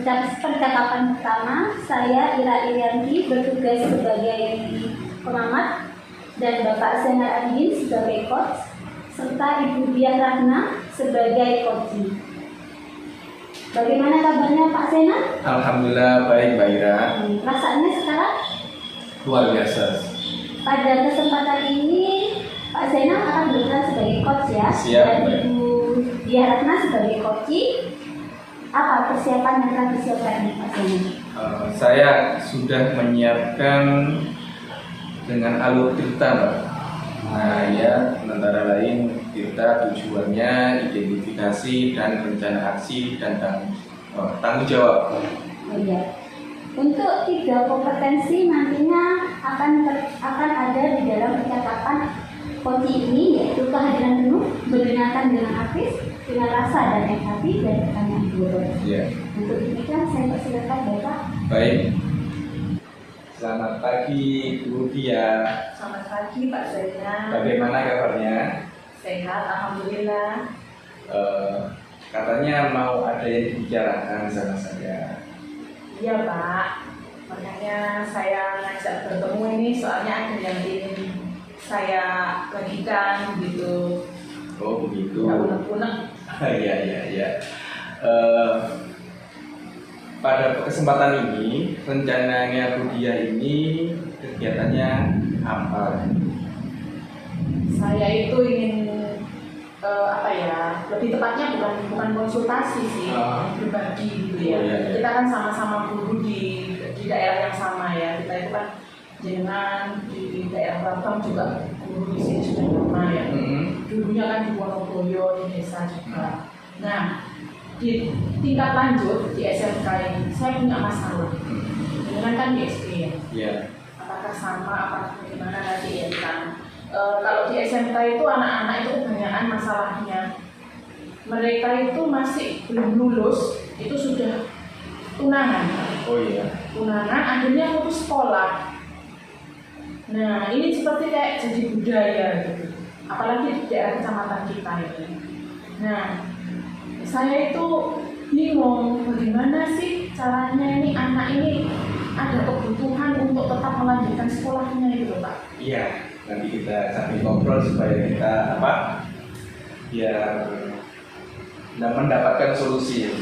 percakapan pertama, saya Ira Irianti bertugas sebagai pengamat dan Bapak Zainal Abidin sebagai coach, serta Ibu Diah Rahna sebagai coach. Bagaimana kabarnya Pak Zainal? Alhamdulillah baik Mbak Ira. Perasaannya sekarang? Luar biasa. Pada kesempatan ini Pak Zainal akan berperan sebagai coach ya. Siap. Dan Ibu Diah Rahna sebagai coach. Apa persiapan yang telah disiapkan Pak Zainal? Saya sudah menyiapkan dengan alur cerita Mbak. Nah ya, antara lain kita tujuannya, identifikasi dan rencana aksi dan tanggung jawab. Oh iya. Untuk 3 kompetensi nantinya akan ada di dalam percakapan coach ini, yaitu kehadiran penuh, mendengarkan dengan aktif, dengan rasa dan empati, dan pertanyaan bobot. Ya. Untuk demikian saya persilakan Bapak. Baik. Selamat pagi Bu Dia. Selamat pagi Pak Zainal. Bagaimana kabarnya? Sehat, alhamdulillah. Katanya mau ada yang dibicarakan sama saya. Iya Pak. Makanya saya ngajak bertemu ini soalnya ada yang ingin saya bagikan gitu. Oh begitu. Nggak unek-unek. Iya. Pada kesempatan ini, rencananya Bu Dia ini kegiatannya apa? Saya itu ingin lebih tepatnya bukan konsultasi sih, berbagi gitu ya. Oh, iya. Kita kan sama-sama guru di daerah yang sama ya. Kita itu kan jenengan di daerah Batam juga guru di sini sudah lama ya. Dulunya kan di Wonoboyo, di desa juga. Nah, di tingkat lanjut di SMK ini saya punya masalah. Jenengan kan di SD ya. Iya. Apakah sama, apakah bagaimana nanti ya kan? Kalau di SMK itu anak-anak itu kebanyakan masalahnya mereka itu masih belum lulus, itu sudah tunangan. Oh iya. Tunangan akhirnya putus sekolah. Nah ini seperti kayak jadi budaya gitu. Apalagi di daerah kecamatan kita ini. Nah saya itu bingung bagaimana sih caranya ini anak ini ada kebutuhan untuk tetap melanjutkan sekolahnya itu Pak. Iya. Nanti kita sambil ngobrol supaya kita biar mendapatkan solusi.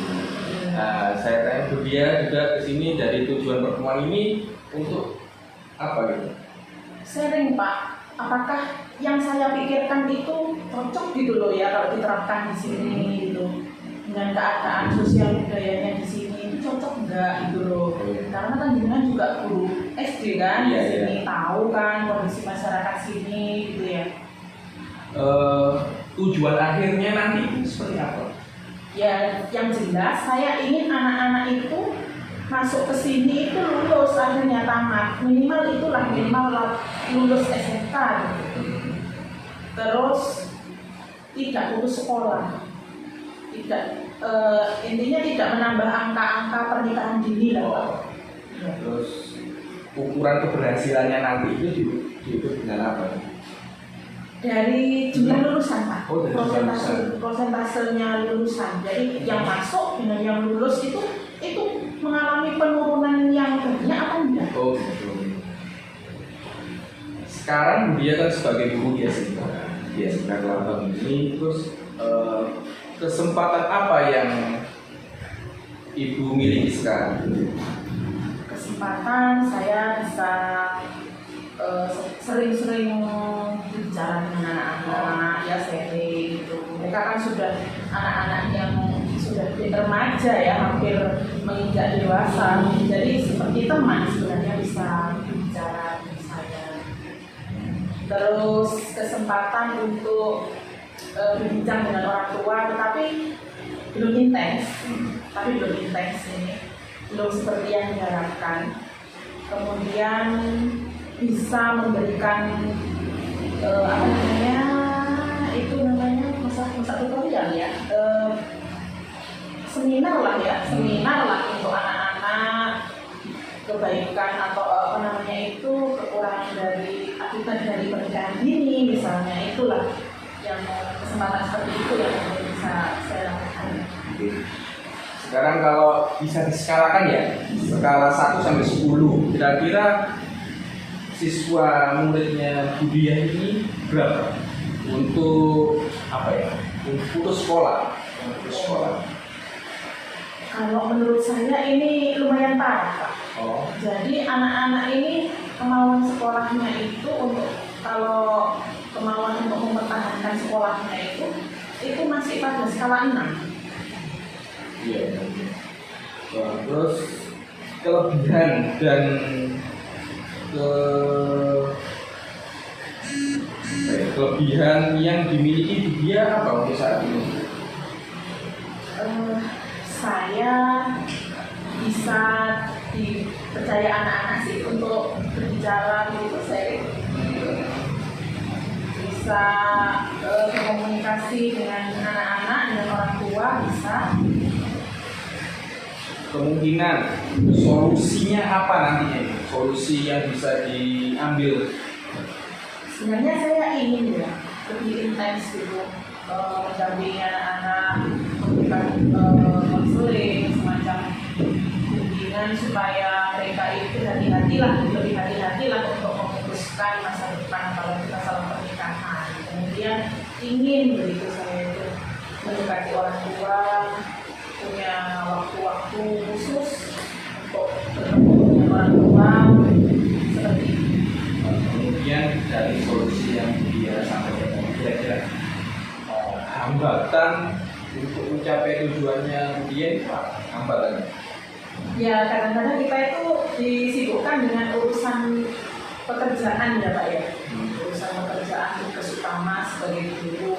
Nah, saya tanya Bu Dia juga kesini dari tujuan pertemuan ini untuk apa gitu? Sharing Pak, apakah yang saya pikirkan itu cocok gitu loh ya kalau diterapkan di sini gitu dengan keadaan sosial budayanya di sini itu cocok enggak gitu loh? Karena kan jenengan juga guru SD kan, Iya, di sini iya. tahu kan kondisi masyarakat sini gitu ya. Tujuan akhirnya nanti seperti apa? Ya yang jelas saya ingin anak-anak itu masuk ke sini itu lulus akhirnya tamat minimal lulus SMK gitu. Terus tidak putus sekolah, intinya tidak menambah angka-angka pernikahan dini lah Pak. Terus ukuran keberhasilannya nanti itu diukur dengan apa? Dari jumlah lulusan Pak, Oh, dari jumlah prosentasenya lulusan. Jadi yang masuk dengan yang lulus itu mengalami penurunan yang banyak apa enggak? Oh betul. Sekarang dia kan sebagai guru dia sedang tahun ini, terus kesempatan apa yang Ibu miliki sekarang? Kesempatan saya bisa sering-sering bicara dengan anak-anak ya sharing gitu. Mereka kan sudah anak-anak yang sudah remaja ya, hampir menginjak dewasa. Jadi seperti teman sebenarnya bisa bicara dengan saya. Terus kesempatan untuk berbincang dengan orang tua, tetapi belum intens. Ini, belum seperti yang diharapkan. Kemudian bisa memberikan masa tutorial ya, seminar lah untuk anak-anak kebaikan atau kekurangan dari akibat dari pernikahan dini misalnya, itulah yang kesempatan seperti itu yang bisa saya lakukan. sekarang kalau bisa diskalakan ya, skala 1 sampai 10, kira-kira siswa muridnya Budiah ini berapa untuk apa ya? Untuk putus sekolah, Kalau menurut saya ini lumayan parah, Pak. Oh, Jadi anak-anak ini kemauan sekolahnya itu kalau kemauan untuk mempertahankan sekolahnya itu masih pada skala 6. iya. Terus kelebihan dan kelebihan yang dimiliki Budiah apa untuk saat ini? Saya bisa dipercaya anak-anak sih untuk berbicara begitu, saya bisa berkomunikasi dengan anak-anak, dengan orang tua bisa. Kemungkinan solusinya apa nantinya? Solusi yang bisa diambil? Sebenarnya saya ingin ya lebih intens gitu mendampingi anak-anak, memberikan konseling semacam bimbingan supaya mereka itu lebih hati-hatilah untuk memutuskan masa depan kalau kita salah pernikahan. Kemudian ingin begitu saya itu mendekati orang tua, punya waktu-waktu khusus untuk bertemu dengan orang tua seperti itu. Kemudian dari solusi yang dia sampaikan, kira-kira hambatan untuk mencapai tujuannya dia itu apa hambatannya? Ya kadang-kadang kita itu disibukkan dengan urusan pekerjaan ya Pak ya. Urusan pekerjaan tugas utama sebagai guru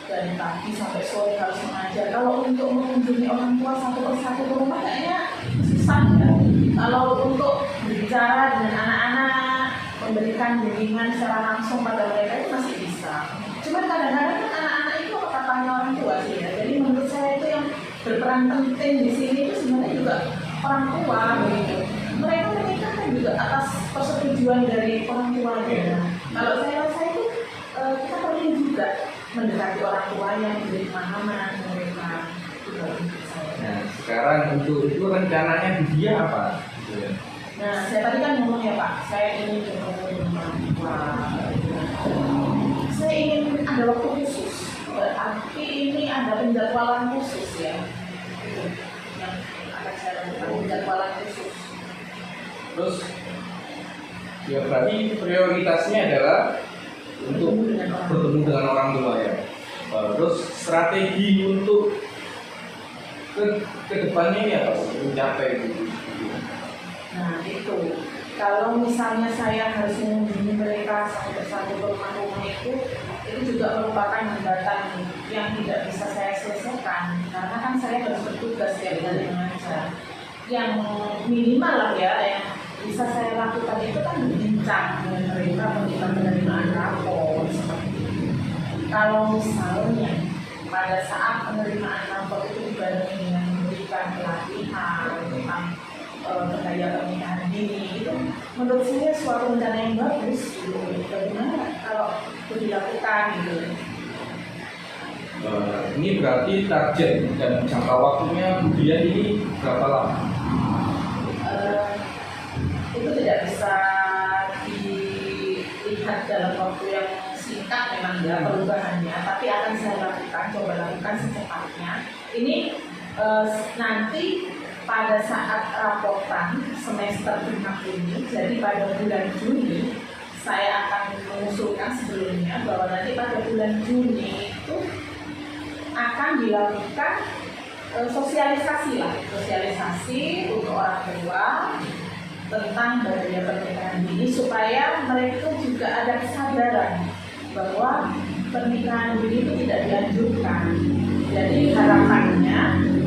dari pagi sampai sore harus mengajar. Kalau untuk mengunjungi orang tua satu persatu ke rumah kayaknya susah ya. Kalau untuk berbicara dengan anak-anak, memberikan bimbingan secara langsung pada mereka itu masih bisa. Cuman kadang-kadang kan anak-anak itu katanya orang tua sih ya. Jadi menurut saya itu yang berperan penting di sini itu sebenarnya juga orang tua begitu. Mereka menikah kan juga atas persetujuan dari orang tuanya. Kalau saya rasa itu kita perlu juga mendekati orang tua yang menjadi pemahaman mereka. Nah, sekarang untuk itu rencananya dia apa? Nah, saya tadi kan ngomong ya Pak, saya ingin bertemu dengan orang tua. Saya ingin ada waktu khusus, berarti ini ada penjadwalan khusus ya. Itu yang akan saya lakukan, penjadwalan khusus. Terus ya berarti prioritasnya adalah untuk bertemu dengan orang tua ya. Terus strategi untuk ke depannya ya Pak, mencapai itu. Nah itu, kalau misalnya saya harus mengunjungi mereka satu ke rumah-rumah itu juga merupakan hambatan yang tidak bisa saya selesaikan karena kan saya harus bertugas ya dari mengajar. Yang minimal lah ya, yang bisa saya lakukan itu kan berbincang dengan mereka, memberikan penerimaan rapor seperti itu. Kalau misalnya pada saat penerimaan rapor itu dibarengi dengan memberikan pelatihan tentang budaya pernikahan dini, itu menurut saya suatu rencana yang bagus gitu. Bagaimana kalau itu dilakukan gitu. Ini berarti target dan jangka waktunya Budiah ini berapa lama? Itu tidak bisa dilihat dalam waktu yang singkat memang ya perubahannya, tapi akan saya coba lakukan secepatnya. Ini nanti pada saat rapotan semester genap ini, jadi pada bulan Juni saya akan mengusulkan sebelumnya bahwa nanti pada bulan Juni itu akan dilakukan sosialisasi untuk orang tua tentang budaya pernikahan dini supaya mereka juga ada kesadaran bahwa pernikahan dini itu tidak dianjurkan. Jadi harapannya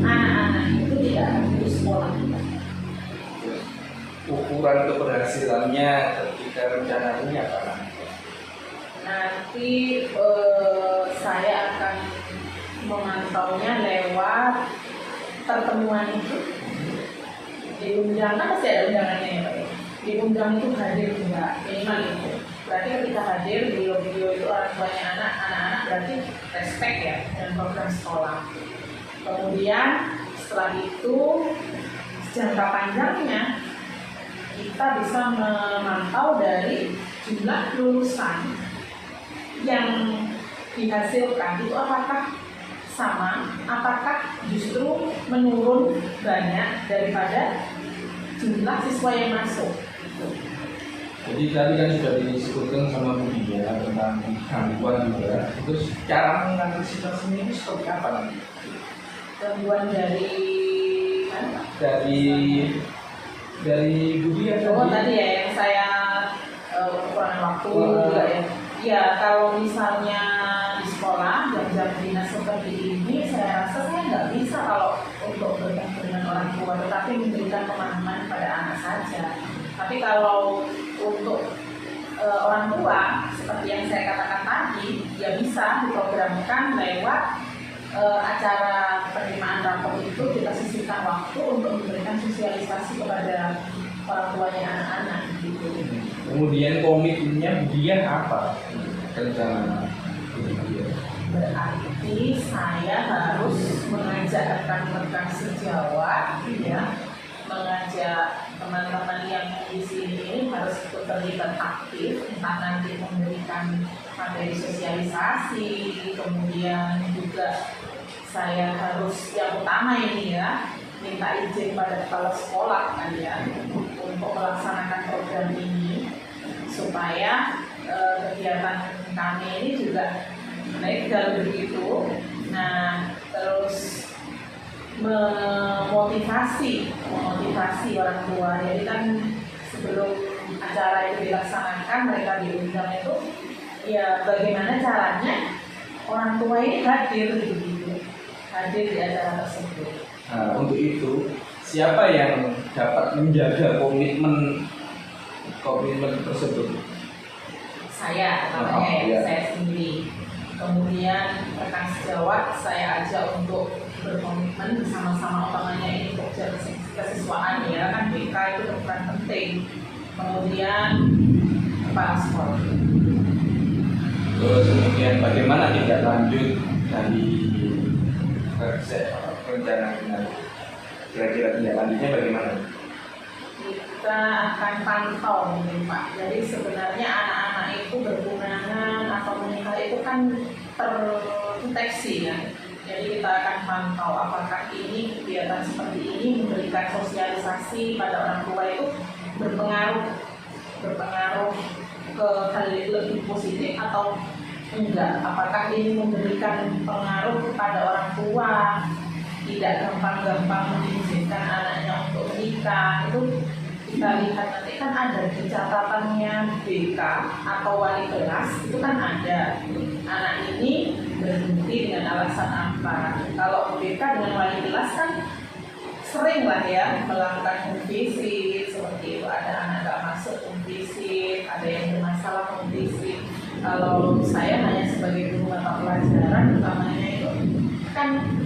anak-anak itu tidak akan putus sekolah. Ukuran keberhasilannya ketika rencana ini apa? Nanti saya akan memantaunya lewat pertemuan itu. Diundang, kan pasti ada undangannya ya Pak. Diundang itu hadir enggak, minimal itu. Berarti ketika hadir video itu orang tuanya anak-anak berarti respect ya dengan program sekolah. Kemudian setelah itu jangka panjangnya kita bisa memantau dari jumlah lulusan yang dihasilkan itu apakah sama, apakah justru menurun banyak daripada jumlah siswa yang masuk. Jadi tadi kan sudah disebutkan sama Bu Dia tentang gangguan juga. Terus cara mengantisipasinya itu seperti apa nanti? Gangguan dari mana? Dari Bu Dia Tadi ya yang saya kekurangan waktu juga ya. Ya kalau misalnya di sekolah jam-jam dinas seperti ini, saya rasa saya nggak bisa kalau untuk bertemu dengan orang tua, tetapi memberikan pemahaman pada anak saja. Tapi kalau untuk orang tua, seperti yang saya katakan tadi, ya bisa diprogramkan lewat acara penerimaan rapor itu kita sisihkan waktu untuk memberikan sosialisasi kepada orang tuanya anak-anak gitu. Kemudian komitmennya Bu Dia apa? Rencana Berarti saya harus mengajak rekan-rekan sejawat, ya, mengajak teman-teman yang di sini harus ikut terlibat aktif, entah nanti memberikan materi sosialisasi, kemudian juga saya harus yang utama ini ya, minta izin pada kepala sekolah kan ya, untuk melaksanakan program ini supaya kegiatan kami ini juga legal begitu. Nah, terus memotivasi orang tua. Jadi kan sebelum acara itu dilaksanakan, mereka diundang itu ya bagaimana caranya orang tua ini hadir begitu, hadir di acara tersebut. Nah, untuk itu siapa yang dapat menjaga komitmen tersebut? Saya, saya sendiri. Kemudian rekan sejawat saya ajak untuk berkomitmen bersama-sama, utamanya ini kerja kesiswaan ya kan, BK itu berperan penting. Kemudian kepala sekolah. Terus kemudian bagaimana tindak lanjut dari rencana ini? Kira-kira tindak lanjutnya bagaimana? Kita akan pantau mungkin Pak. Jadi sebenarnya anak-anak itu berbungangan atau menikah itu kan terdeteksi ya. Jadi kita akan pantau apakah ini kegiatan seperti ini memberikan sosialisasi pada orang tua itu berpengaruh ke hal lebih positif atau enggak. Apakah ini memberikan pengaruh kepada orang tua, tidak gampang-gampang mengizinkan anaknya untuk menikah. Itu kita lihat nanti kan ada di catatannya BK atau wali kelas, itu kan ada anak ini berhenti dengan alasan apa. Kalau BK dengan wali kelas kan sering lah ya melakukan home visit seperti itu. Ada anak nggak masuk home visit, ada yang bermasalah home visit. Kalau saya hanya sebagai guru mata pelajaran, utamanya itu kan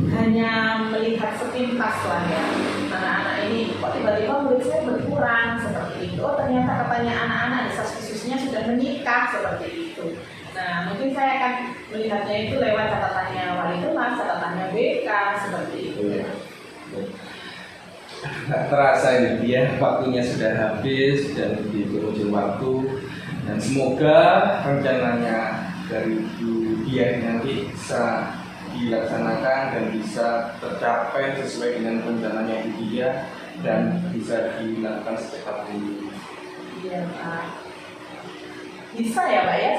hanya melihat sepintas lah ya, anak-anak ini kok tiba-tiba murid saya berkurang seperti itu. Oh ternyata katanya anak-anak desas khususnya sudah menikah seperti itu. Nah mungkin saya akan melihatnya itu lewat catatannya wali kelas, catatannya BK seperti itu. Nggak terasa ini dia, waktunya sudah habis dan di ujung waktu. Dan semoga rencananya dari Bu Dia nanti bisa dilaksanakan dan bisa tercapai sesuai dengan rencananya Bu Dia dan bisa dilakukan secepat mungkin. Iya Pak. Bisa ya Pak ya,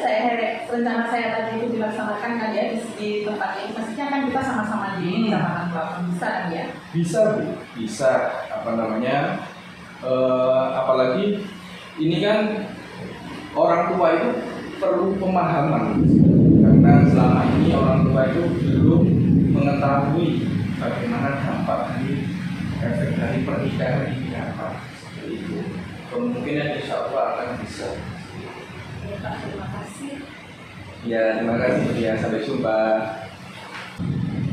rencana saya tadi itu dilaksanakan kan ya di tempat ini. Pastinya kan kita sama-sama di Kecamatan Kelapa, bisa kan ya? Bisa Bu, bisa apalagi ini kan orang tua itu perlu pemahaman karena selama ini orang tua itu belum mengetahui bagaimana dampak dari efek dari pernikahan ini apa seperti itu. Kemungkinan insya Allah akan bisa. Ya Pak, terima kasih. Ya terima kasih ya, sampai jumpa.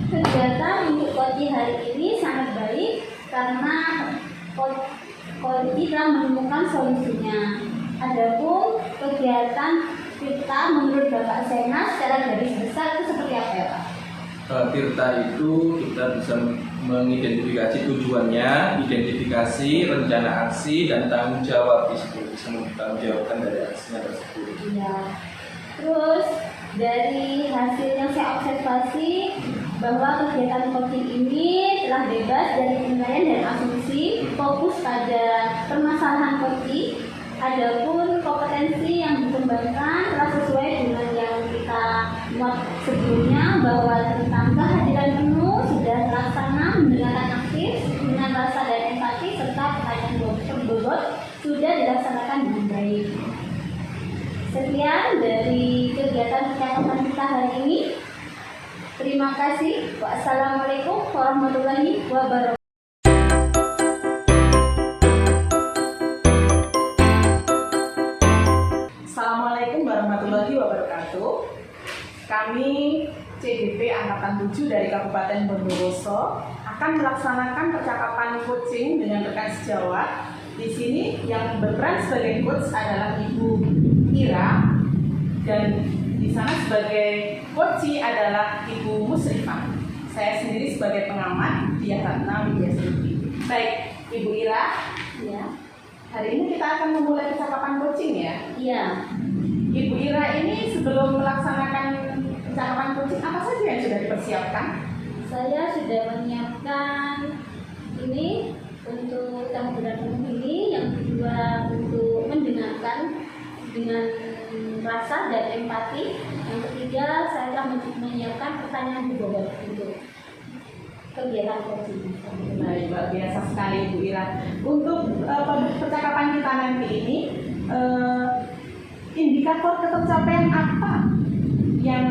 Kegiatan untuk Koti hari ini sangat baik karena Koti telah menemukan solusinya. Adapun kegiatan kita menurut Bapak Sena secara garis besar itu seperti apa ya Pak? Tirta itu kita bisa mengidentifikasi tujuannya, identifikasi rencana aksi dan tanggung jawab di situ, bisa mempertanggungjawabkan dari aksinya tersebut. Iya. Terus dari hasil yang saya observasi bahwa kegiatan coaching ini telah bebas dari penilaian dan asumsi, fokus pada permasalahan coaching. Adapun kompetensi yang dikembangkan telah sesuai dengan yang kita muat sebelumnya, bahwa tentang kehadiran penuh sudah terlaksana, mendengarkan aktif dengan rasa dan empati serta pertanyaan berbobot sudah dilaksanakan dengan baik. Sekian dari kegiatan percakapan kita hari ini. Terima kasih. Wassalamualaikum warahmatullahi wabarakatuh. Assalamualaikum warahmatullahi wabarakatuh. Kami CDP Angkatan 7 dari Kabupaten Bondowoso akan melaksanakan percakapan coaching dengan rekan sejawat. Di sini yang berperan sebagai coach adalah Ibu Ira, dan di sana sebagai coachee adalah Ibu Musrifah. Saya sendiri sebagai pengamat, dia Ratna Widyasiti. Baik, Ibu Ira, Ya. hari ini kita akan memulai percakapan coaching ya. Iya. Ibu Ira ini sebelum melaksanakan percakapan coaching, apa saja yang sudah dipersiapkan? Saya sudah menyiapkan ini untuk tampilan ini, yang kedua untuk mendengarkan dengan rasa dan empati, yang ketiga saya telah menyiapkan pertanyaan berbobot untuk kegiatan coaching. Baik, luar biasa sekali Ibu Ira. Untuk percakapan kita nanti ini, indikator ketercapaian apa yang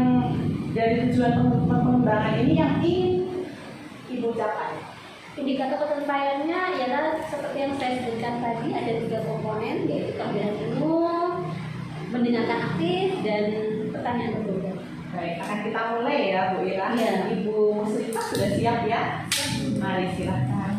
dari tujuan pengembangan ini yang ingin Ibu capai? Indikator ketercapaiannya ialah seperti yang saya sebutkan tadi, ada 3 komponen, yaitu kehadiran penuh, mendengarkan aktif, dan pertanyaan berbobot. Baik, akan kita mulai ya Bu Ira. Iya. Ibu Musrifah sudah siap ya? Mari silahkan.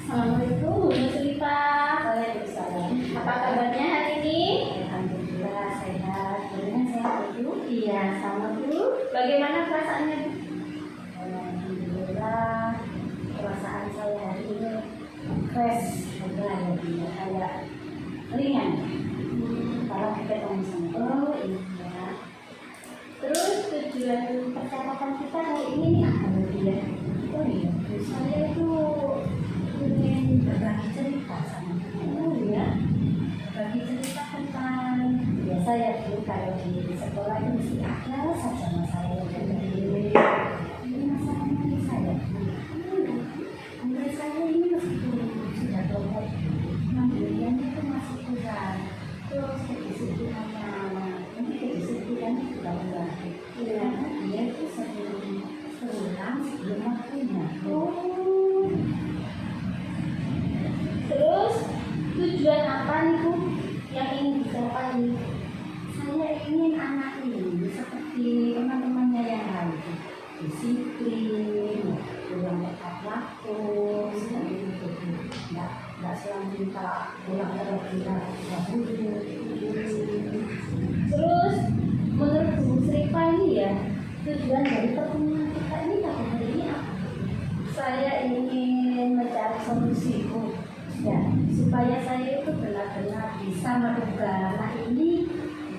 Assalamualaikum Bu Musrifah. Waalaikumsalam. Apa kabarnya hari ini? Alhamdulillah sehat. Bagaimana sehat Bu? Iya, sama Bu. Bagaimana perasaannya Bu? Alhamdulillah, perasaan saya hari ini fresh, kayak ringan. Kalau kita ngomong iya. Terus tujuan percakapan kita hari ini nih apa Bu ya? Oh iya, saya itu ingin berbagi cerita sama kamu. Oh iya, berbagi cerita tentang biasa ya Bu, kalau di sekolah itu mesti ada saja masalah yang terjadi. Ini masalahnya saya Bu. Menurut saya ini meskipun sudah tobat, mandirian itu masih kurang. Terus kedisiplinannya, nanti kedisiplinan itu tidak berarti. Karena dia itu sering pulang sebelum waktunya. Terus tujuan apa nih Bu yang ingin dicapai? Saya ingin anak ini seperti teman-temannya yang lain, disiplin, pulang tepat waktu, seperti itu. Nggak selalu minta pulang terlebih dahulu. Terus menurut Bu Musrifah ini ya, tujuan dari pertemuan kita ini pada hari ini apa? Saya ingin mencari solusi Bu, ya, supaya saya itu benar-benar bisa merubah anak ini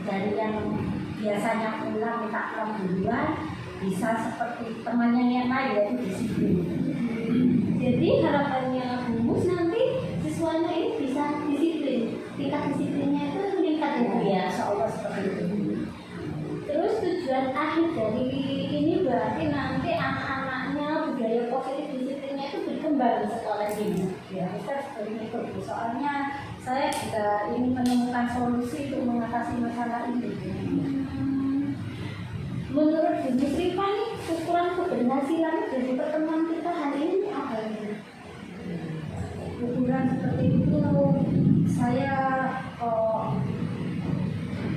dari yang biasanya pulang minta pulang duluan, bisa seperti temannya yang lain, yaitu disiplin. Jadi harapannya Bu Mus nanti siswanya ini bisa disiplin, tingkat disiplinnya itu meningkat ya, insya Allah seperti itu. Terus tujuan akhir dari ini berarti nanti anak-anaknya budaya positif disiplinnya itu berkembang di sekolah ini. Ya, kita seperti itu. Soalnya saya juga ingin menemukan solusi untuk mengatasi masalah ini. Menurut Bu Musrifah nih, ukuran keberhasilan dari pertemuan kita hari ini apa ini? Ukuran seperti itu saya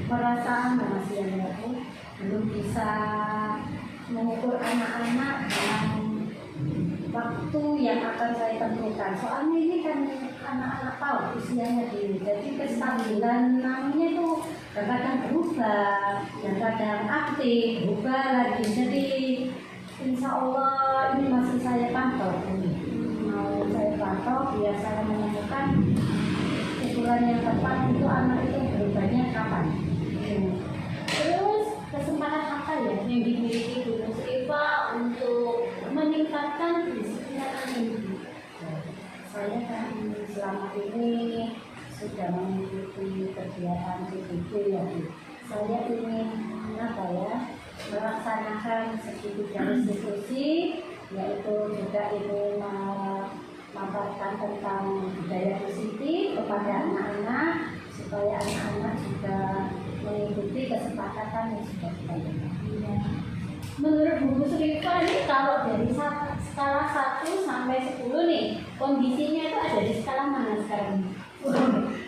merasa masih belum bisa mengukur anak-anak dalam waktu yang akan saya tentukan. Soalnya ini kan anak-anak PAUD usianya dini. Jadi kestabilan namanya itu kadang berubah, kadang aktif, berubah lagi. Jadi insya Allah ini masih saya pantau. Mau saya pantau biar saya menemukan ukuran yang tepat itu anak itu berubahnya kapan. Terus kesempatan apa ya yang dimiliki Bu Musrifah untuk meningkatkan disiplin ini? Saya kan selama ini sudah mengikuti kegiatan CBD ya Bu. Saya ingin melaksanakan segitiga restitusi, yaitu juga ingin memaparkan tentang budaya positif kepada anak-anak supaya anak-anak juga mengikuti kesepakatan yang sudah kita lakukan. Menurut Bu Musrifah ini kalau dari skala 1 sampai 10 nih, kondisinya itu ada di skala mana sekarang?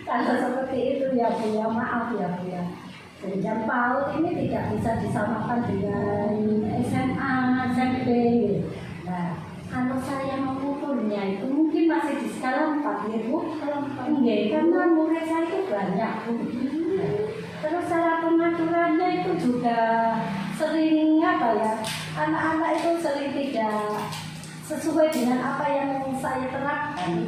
Kalau seperti itu ya Bu ya, maaf ya Bu ya. Jenjang PAUD ini tidak bisa disamakan dengan SMA, SMP. Nah, kalau saya mengukurnya itu mungkin masih di skala 4 ya Bu. Karena murid saya itu banyak Bu. Terus cara pengaturannya itu juga sering anak-anak itu sering tidak sesuai dengan apa yang saya terapkan.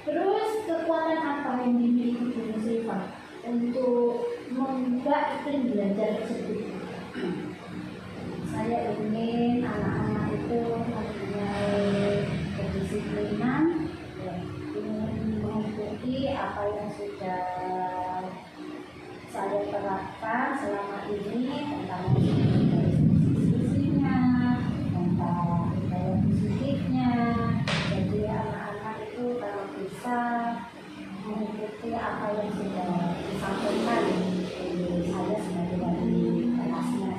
Terus kekuatan apa yang dimiliki Bu Musrifah untuk mengubah iklim belajar tersebut? Saya ingin anak-anak itu mempunyai kedisiplinan, ingin mengikuti apa yang sudah saya terapkan selama ini tentang sisinya, tentang budaya positifnya. Jadi anak-anak itu kalau bisa mengikuti apa yang sudah disampaikan saya sebagai wali kelasnya,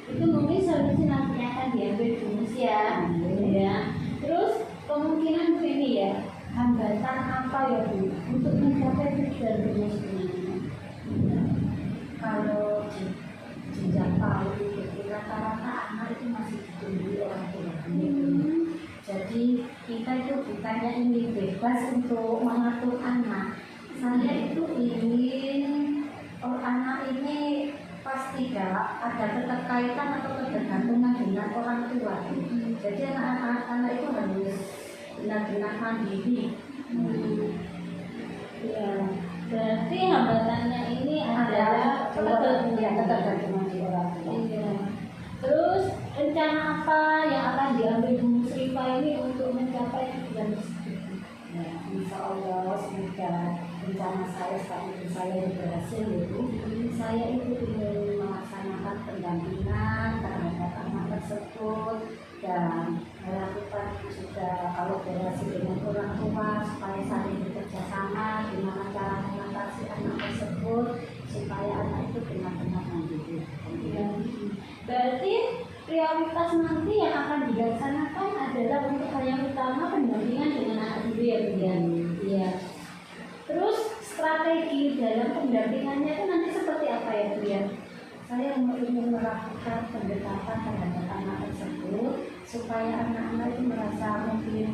itu mungkin solusi nantinya akan diambil bonus ya. Terus kemungkinan Bu ini ya, hambatan apa ya Bu untuk mencapai tujuan bonus ini? Kalau jenjang PAUD itu rata-rata anak itu masih ditunjuk orang tuanya. Jadi kita itu bukannya ingin bebas untuk mengatur anak. Saya itu ingin anak ini pasti ada keterkaitan atau ketergantungan dengan orang tua. Jadi anak-anak itu harus benar-benar mandiri. Ya, berarti hambatannya ini adalah ketergantungan di orang tua. Terus rencana apa yang akan diambil Bu Musrifah ini untuk mencapai tujuan tersebut? Ya, insya Allah semoga rencana saya setelah saya berhasil itu, saya itu ingin melaksanakan pendampingan terhadap anak tersebut dan melakukan juga kalau berhasil dengan orang tua supaya saling bekerja sama gimana cara mengatasi anak tersebut supaya anak itu benar-benar mandiri. Berarti prioritas nanti yang akan dilaksanakan adalah untuk hal yang utama pendampingan dengan anak dulu ya Bu ya. Iya. Terus strategi dalam pendampingannya itu nanti seperti apa ya Bu ya? Saya ingin melakukan pendekatan terhadap anak tersebut supaya anak-anak itu merasa mungkin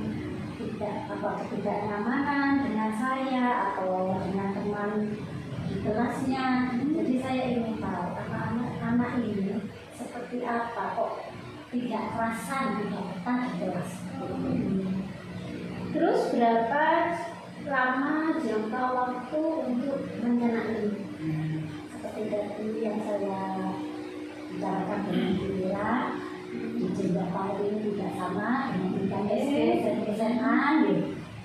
tidak nyamanan dengan saya atau dengan teman di kelasnya. Jadi saya ingin tahu anak ini seperti apa kok tidak kerasan tidak betah di kelas. Terus berapa lama jangka waktu untuk menyenangi? Seperti tadi yang saya bicarakan dengan Bila, di jenjang PAUD ini tidak sama dengan tingkat SD dan SMA.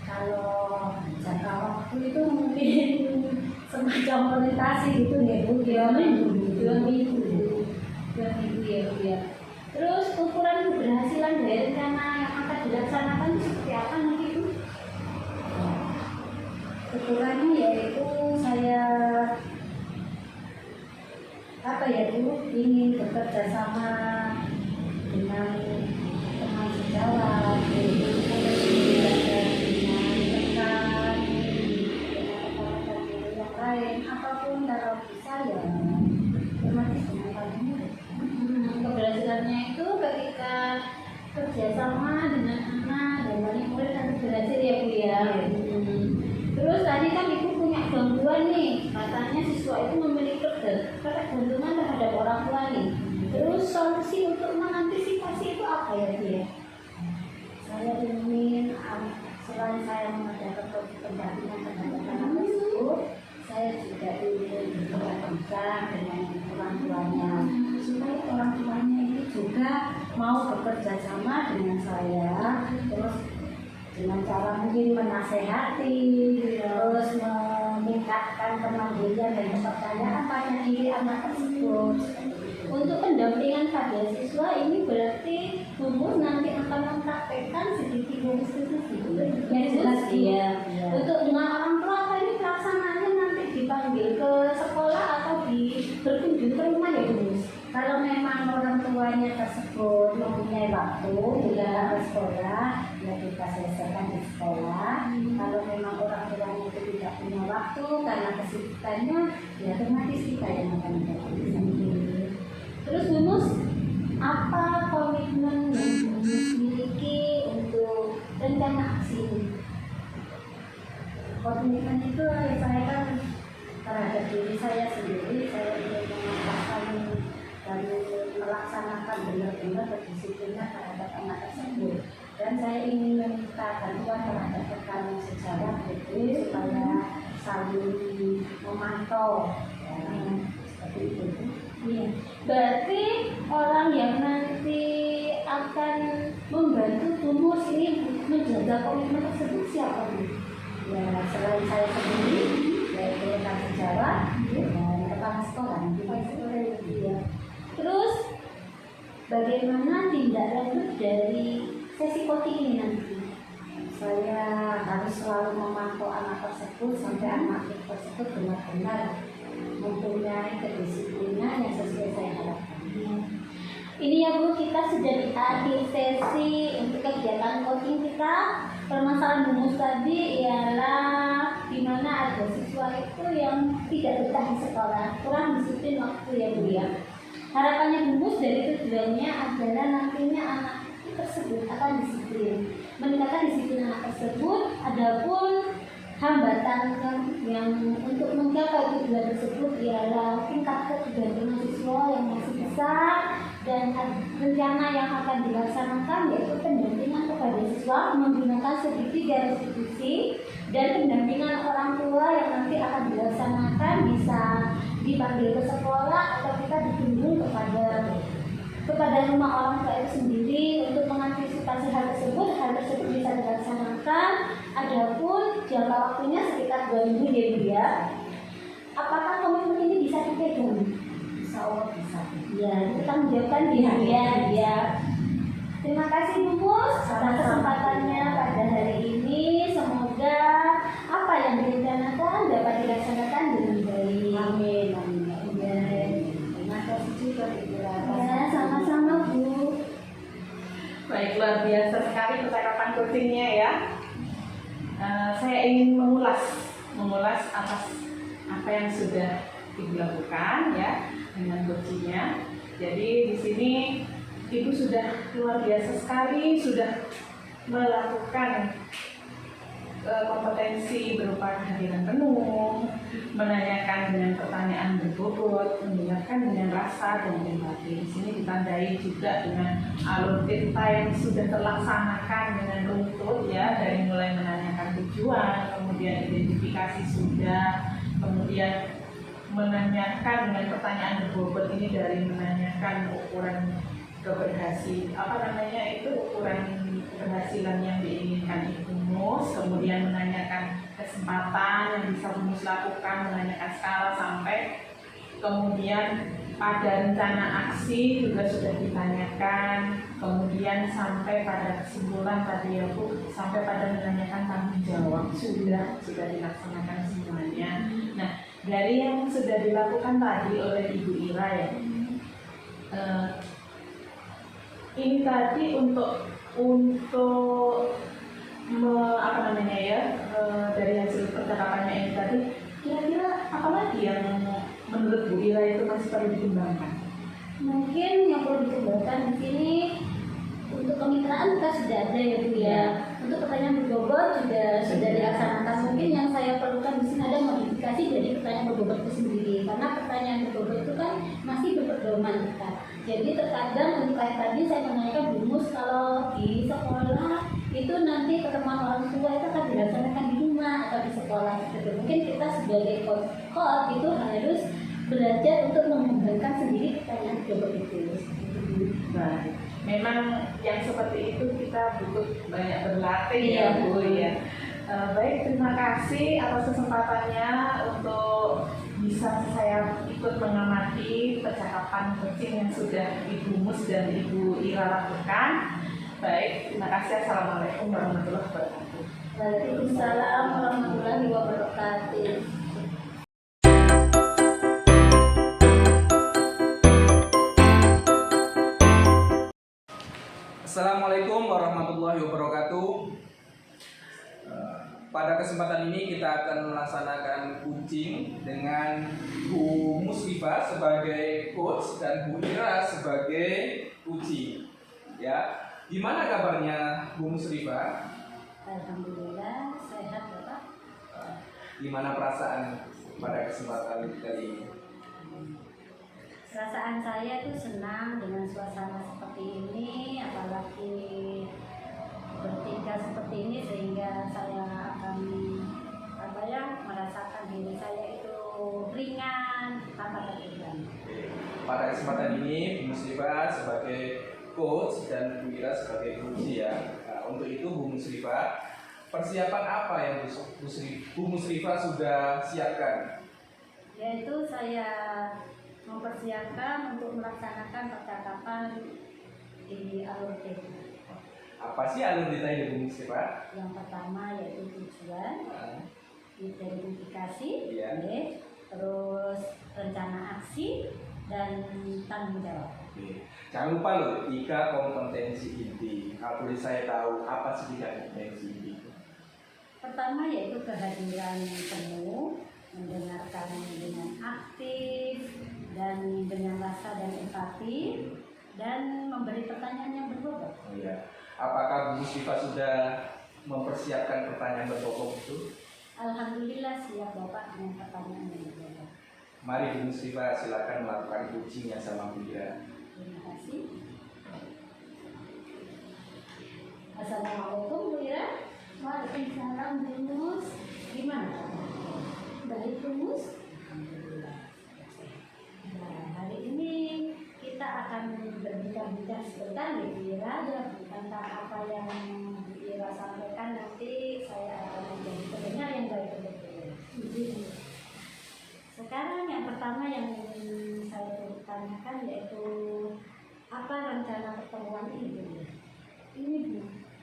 Kalau jangka waktu itu mungkin semacam orientasi gitu ya Bu, 2 minggu ya Bu ya. Terus ukuran keberhasilan dari rencana yang akan dilaksanakan seperti apa nanti Bu? Ukurannya yaitu saya ingin bekerja sama dengan teman sejawat, dengan rekan, dengan rekan-rekan yang lain, apapun kalau bisa ya otomatis dengan kami. Keberhasilannya itu ketika kerjasama dengan anak dan wali murid dan Terus tadi kan ibu punya gangguan nih, katanya siswa itu memiliki ketergantungan terhadap orang tua nih. Terus solusi untuk mengantisipasi itu apa ya dia? Saya ingin selain saya mengadakan pendampingan terhadap anak tersebut, saya juga ingin berbincang dengan orang tuanya supaya orang tuanya ini juga mau bekerja sama dengan saya, terus dengan cara mungkin menasehati, terus meningkatkan kemandirian dan kepercayaan pada diri anak tersebut. Untuk pendampingan pada siswa ini berarti guru nanti akan mempraktekkan sedikit yang jelas dia. Untuk dengan orang tua tadi pelaksanaannya nanti dipanggil ke sekolah atau berkunjung ke rumah ya Bu. Kalau memang orang tuanya tersebut mempunyai waktu tidak ke sekolah, ya kita selesaikan di sekolah. Kalau memang orang tuanya itu tidak punya waktu karena kesibukannya, ya otomatis kita yang akan mendapatkan. Terus Bunus, apa komitmen yang Bunus miliki untuk rencana aksi ini? Komitmen itu saya kan terhadap diri saya sendiri, saya ingin mengatakan dan melaksanakan benar-benar kedisiplinan terhadap anak tersebut. Dan saya ingin meminta bantuan terhadap rekan sejarah gitu, supaya saling memantau seperti itu. Iya. Berarti orang yang nanti akan membantu Bunus ini menjaga komitmen tersebut siapa nih? Ya selain saya sendiri, yaitu rekan sejarah dan kepala sekolah. Ya. Terus bagaimana tindak lanjut dari sesi coaching ini nanti? Saya harus selalu memantau anak tersebut sampai anak tersebut benar-benar mempunyai kedisiplinan yang sesuai saya harapkan. Ini ya Bu, kita sudah di akhir sesi untuk kegiatan coaching kita. Permasalahan Bunus tadi ialah di mana ada siswa itu yang tidak betah di sekolah, kurang disiplin waktu ya Bu ya. Harapannya Bunus dari tujuannya adalah nantinya anak tersebut akan disiplin, meningkatkan disiplin anak tersebut. Adapun hambatan yang untuk menggapai tujuan tersebut ialah tingkat ketergantungan siswa yang masih besar dan rencana yang akan dilaksanakan yaitu pendampingan kepada siswa menggunakan segitiga restitusi dan pendampingan orang tua yang nanti akan dilaksanakan bisa dipanggil ke sekolah atau kita dikunjung kepada rumah orang tua itu sendiri untuk mengantisipasi hal tersebut bisa dilaksanakan. Adapun jangka waktunya sekitar 2 minggu ya Bu ya. Apakah komitmen ini bisa dipegang? Insya Allah bisa. Ya, kita menjawabkan ya. Terima kasih Bunus atas kesempatannya pada hari ini. Semoga apa yang direncanakan dapat dilaksanakan dengan baik. Amin. Terima kasih juga Ibu. Ya, sama-sama Bu. Baik, luar biasa sekali percakapan coachingnya ya. Saya ingin mengulas atas apa yang sudah dilakukan ya dengan coachingnya. Jadi di sini Ibu sudah luar biasa sekali, sudah melakukan kompetensi berupa kehadiran penuh, menanyakan dengan pertanyaan berbobot, mendengarkan dengan rasa dan empati. Di sini ditandai juga dengan alur cerita yang sudah terlaksanakan dengan runtut ya, dari mulai menanyakan tujuan, kemudian identifikasi sudah, kemudian menanyakan dengan pertanyaan berbobot ini dari menanyakan ukuran ukuran keberhasilan yang diinginkan Bunus, kemudian menanyakan kesempatan yang bisa Bunus lakukan, menanyakan skala sampai kemudian pada rencana aksi juga sudah ditanyakan, kemudian sampai pada kesimpulan tadi ya Bu, sampai pada menanyakan tanggung jawab sudah dilaksanakan semuanya. Nah, dari yang sudah dilakukan tadi oleh Ibu Ira ya, ini tadi untuk dari hasil percakapannya ini tadi, kira-kira apa lagi yang menurut Bu Ira itu masih perlu dikembangkan? Mungkin yang perlu dikembangkan di sini untuk kemitraan kita sudah ada ya Bu ya. Untuk untuk pertanyaan berbobot sudah dilaksanakan. Mungkin yang saya perlukan di sini ada modifikasi dari pertanyaan berbobot itu sendiri, karena pertanyaan berbobot itu kan masih berpedoman kita. Jadi terkadang untuk kayak tadi saya menanyakan rumus kalau di sekolah itu nanti pertemuan orang tua itu akan dilaksanakan di rumah atau di sekolah gitu. Mungkin kita sebagai coach itu harus belajar untuk mengembangkan sendiri pertanyaan berbobot itu. Nah, memang yang seperti itu kita butuh banyak berlatih Iya. ya Bu ya. Baik, terima kasih atas kesempatannya untuk bisa saya ikut mengamati percakapan coaching yang sudah Ibu Mus dan Ibu Ira lakukan. Baik, terima kasih. Assalamualaikum warahmatullahi wabarakatuh. Waalaikumsalam warahmatullahi wabarakatuh. Assalamualaikum warahmatullahi wabarakatuh. Pada kesempatan ini kita akan melaksanakan coaching dengan Bu Muslifa sebagai coach dan Bu Ira sebagai coaching. Ya, gimana kabarnya Bu Muslifa? Alhamdulillah sehat Bapak. Gimana perasaan pada kesempatan kali ini? Perasaan saya tuh senang dengan suasana seperti ini, apalagi bertiga seperti ini, sehingga saya akan merasakan diri saya itu ringan tanpa terbeban. Pada kesempatan ini Bu Muslifa sebagai coach dan Bu Ira sebagai coach ya. Nah, untuk itu Bu Muslifa, persiapan apa yang Bu Muslifa sudah siapkan? Yaitu saya mempersiapkan untuk melaksanakan percakapan di alur tema. Apa sih alur detail Bu Muslifa? Yang pertama yaitu tujuan, identifikasi, Iya. terus rencana aksi dan tanggung jawab. Oke. Jangan lupa loh, 3 kompetensi inti. Kalau boleh saya tahu apa sih 3 kompetensi inti? Pertama yaitu kehadiran penuh, mendengarkan dengan aktif dan dengan rasa dan empati, dan memberi pertanyaan yang berbobot. Oh iya. Apakah Bu Muslifa sudah mempersiapkan pertanyaan berbobot itu? Alhamdulillah siap Bapak dengan pertanyaan yang berbobot. Mari Bu Muslifa silakan melakukan coachingnya sama Bu Ira. Terima kasih. Assalamualaikum Bu Ira. Waalaikumsalam Bu Mus. Gimana? Baik Bu Mus? Alhamdulillah. Nah, hari ini kita akan berbincang-bincang sebentar ya Bu Ira, tentang apa yang Bu Ira sampaikan. Nanti saya akan menjadi pendengar yang baik untuk Bu Ira. Sekarang yang pertama yang ingin saya tanyakan yaitu apa rencana pertemuan ini Bu Ira? Ini Bu,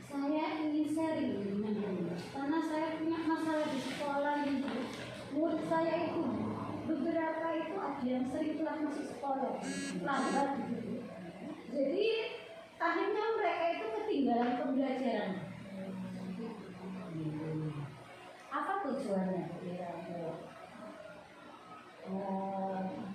saya ingin sharing dengan Bu, karena saya punya masalah di sekolah ini Bu. Murid saya itu beberapa itu ada yang sering telat masuk sekolah, lambat gitu. Jadi akhirnya mereka itu ketinggalan pembelajaran. Apa tujuannya Bu Ira?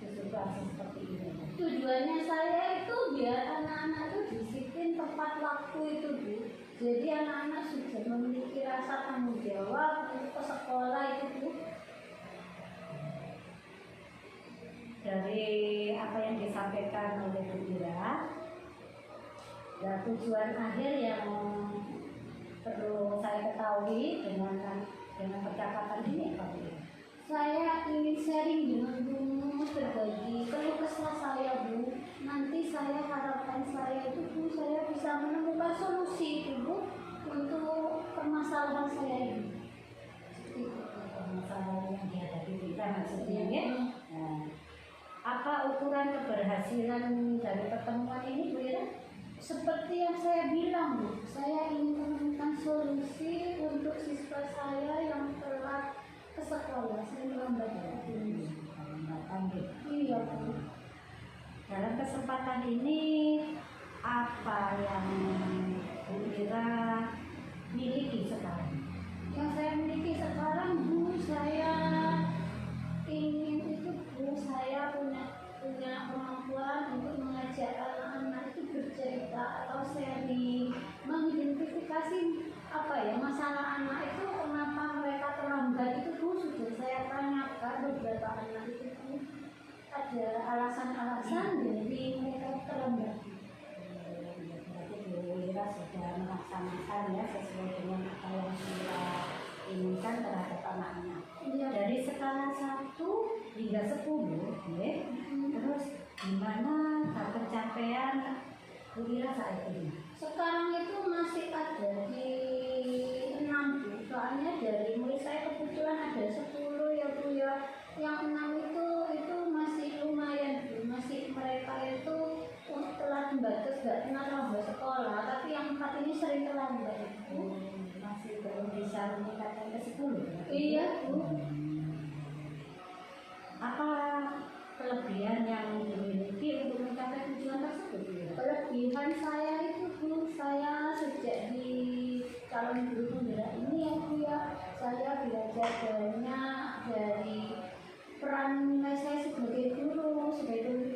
Situasi seperti ini. Tujuannya saya itu biar anak-anak itu disiplin tepat waktu itu Bu. Jadi anak-anak sudah memiliki rasa tanggung jawab untuk ke sekolah itu Bu. Dari apa yang disampaikan oleh Bu Ira, dan tujuan akhir yang perlu saya ketahui dengan percakapan ini apa Bu? Saya ingin sharing dengan Bu, berbagi keluh kesah saya Bu. Nanti harapan saya itu Bu, saya bisa menemukan solusi itu Bu untuk permasalahan saya ini. Seperti itu permasalahan yang dihadapi kita maksudnya ya. Nah, apa ukuran keberhasilan dari pertemuan ini Bu Ira? Seperti yang saya bilang Bu, saya ingin menemukan solusi untuk siswa saya yang telat ke sekolah. Saya melambat ini. Iya Bu. Dalam kesempatan ini apa yang Bu Ira miliki sekarang? Yang saya miliki sekarang Bu, saya ingin itu Bu, saya punya kemampuan untuk mengajak anak-anak itu bercerita atau sharing, mengidentifikasi apa ya, masalah anak itu kenapa mereka terlambat itu Bu, sudah saya tanyakan beberapa anak itu Bu, ada alasan-alasan dari mereka terlambat. Berarti Bu Ira sudah melaksanakan ya sesuai dengan apa yang kita inginkan terhadap anaknya. Iya. Dari skala 1 hingga 10, ya. Terus gimana pencapaian Bu Ira saat ini? Sekarang itu masih ada di 6 Bu, soalnya dari murid saya kebetulan ada 10 ya Bu ya. Yang 6 itu masih lumayan Bu, masih mereka itu telat batas gak pernah terlambat sekolah, tapi yang 4 ini sering terlambat Bu. Masih belum bisa meningkatkan ke 10 ya? Iya Bu. Apa kelebihan yang dimiliki untuk mencapai tujuan tersebut Bu Ira? Kelebihan saya itu Bu, saya sejak di calon guru penggerak ini ya Bu ya, saya belajar banyak dari peran saya sebagai guru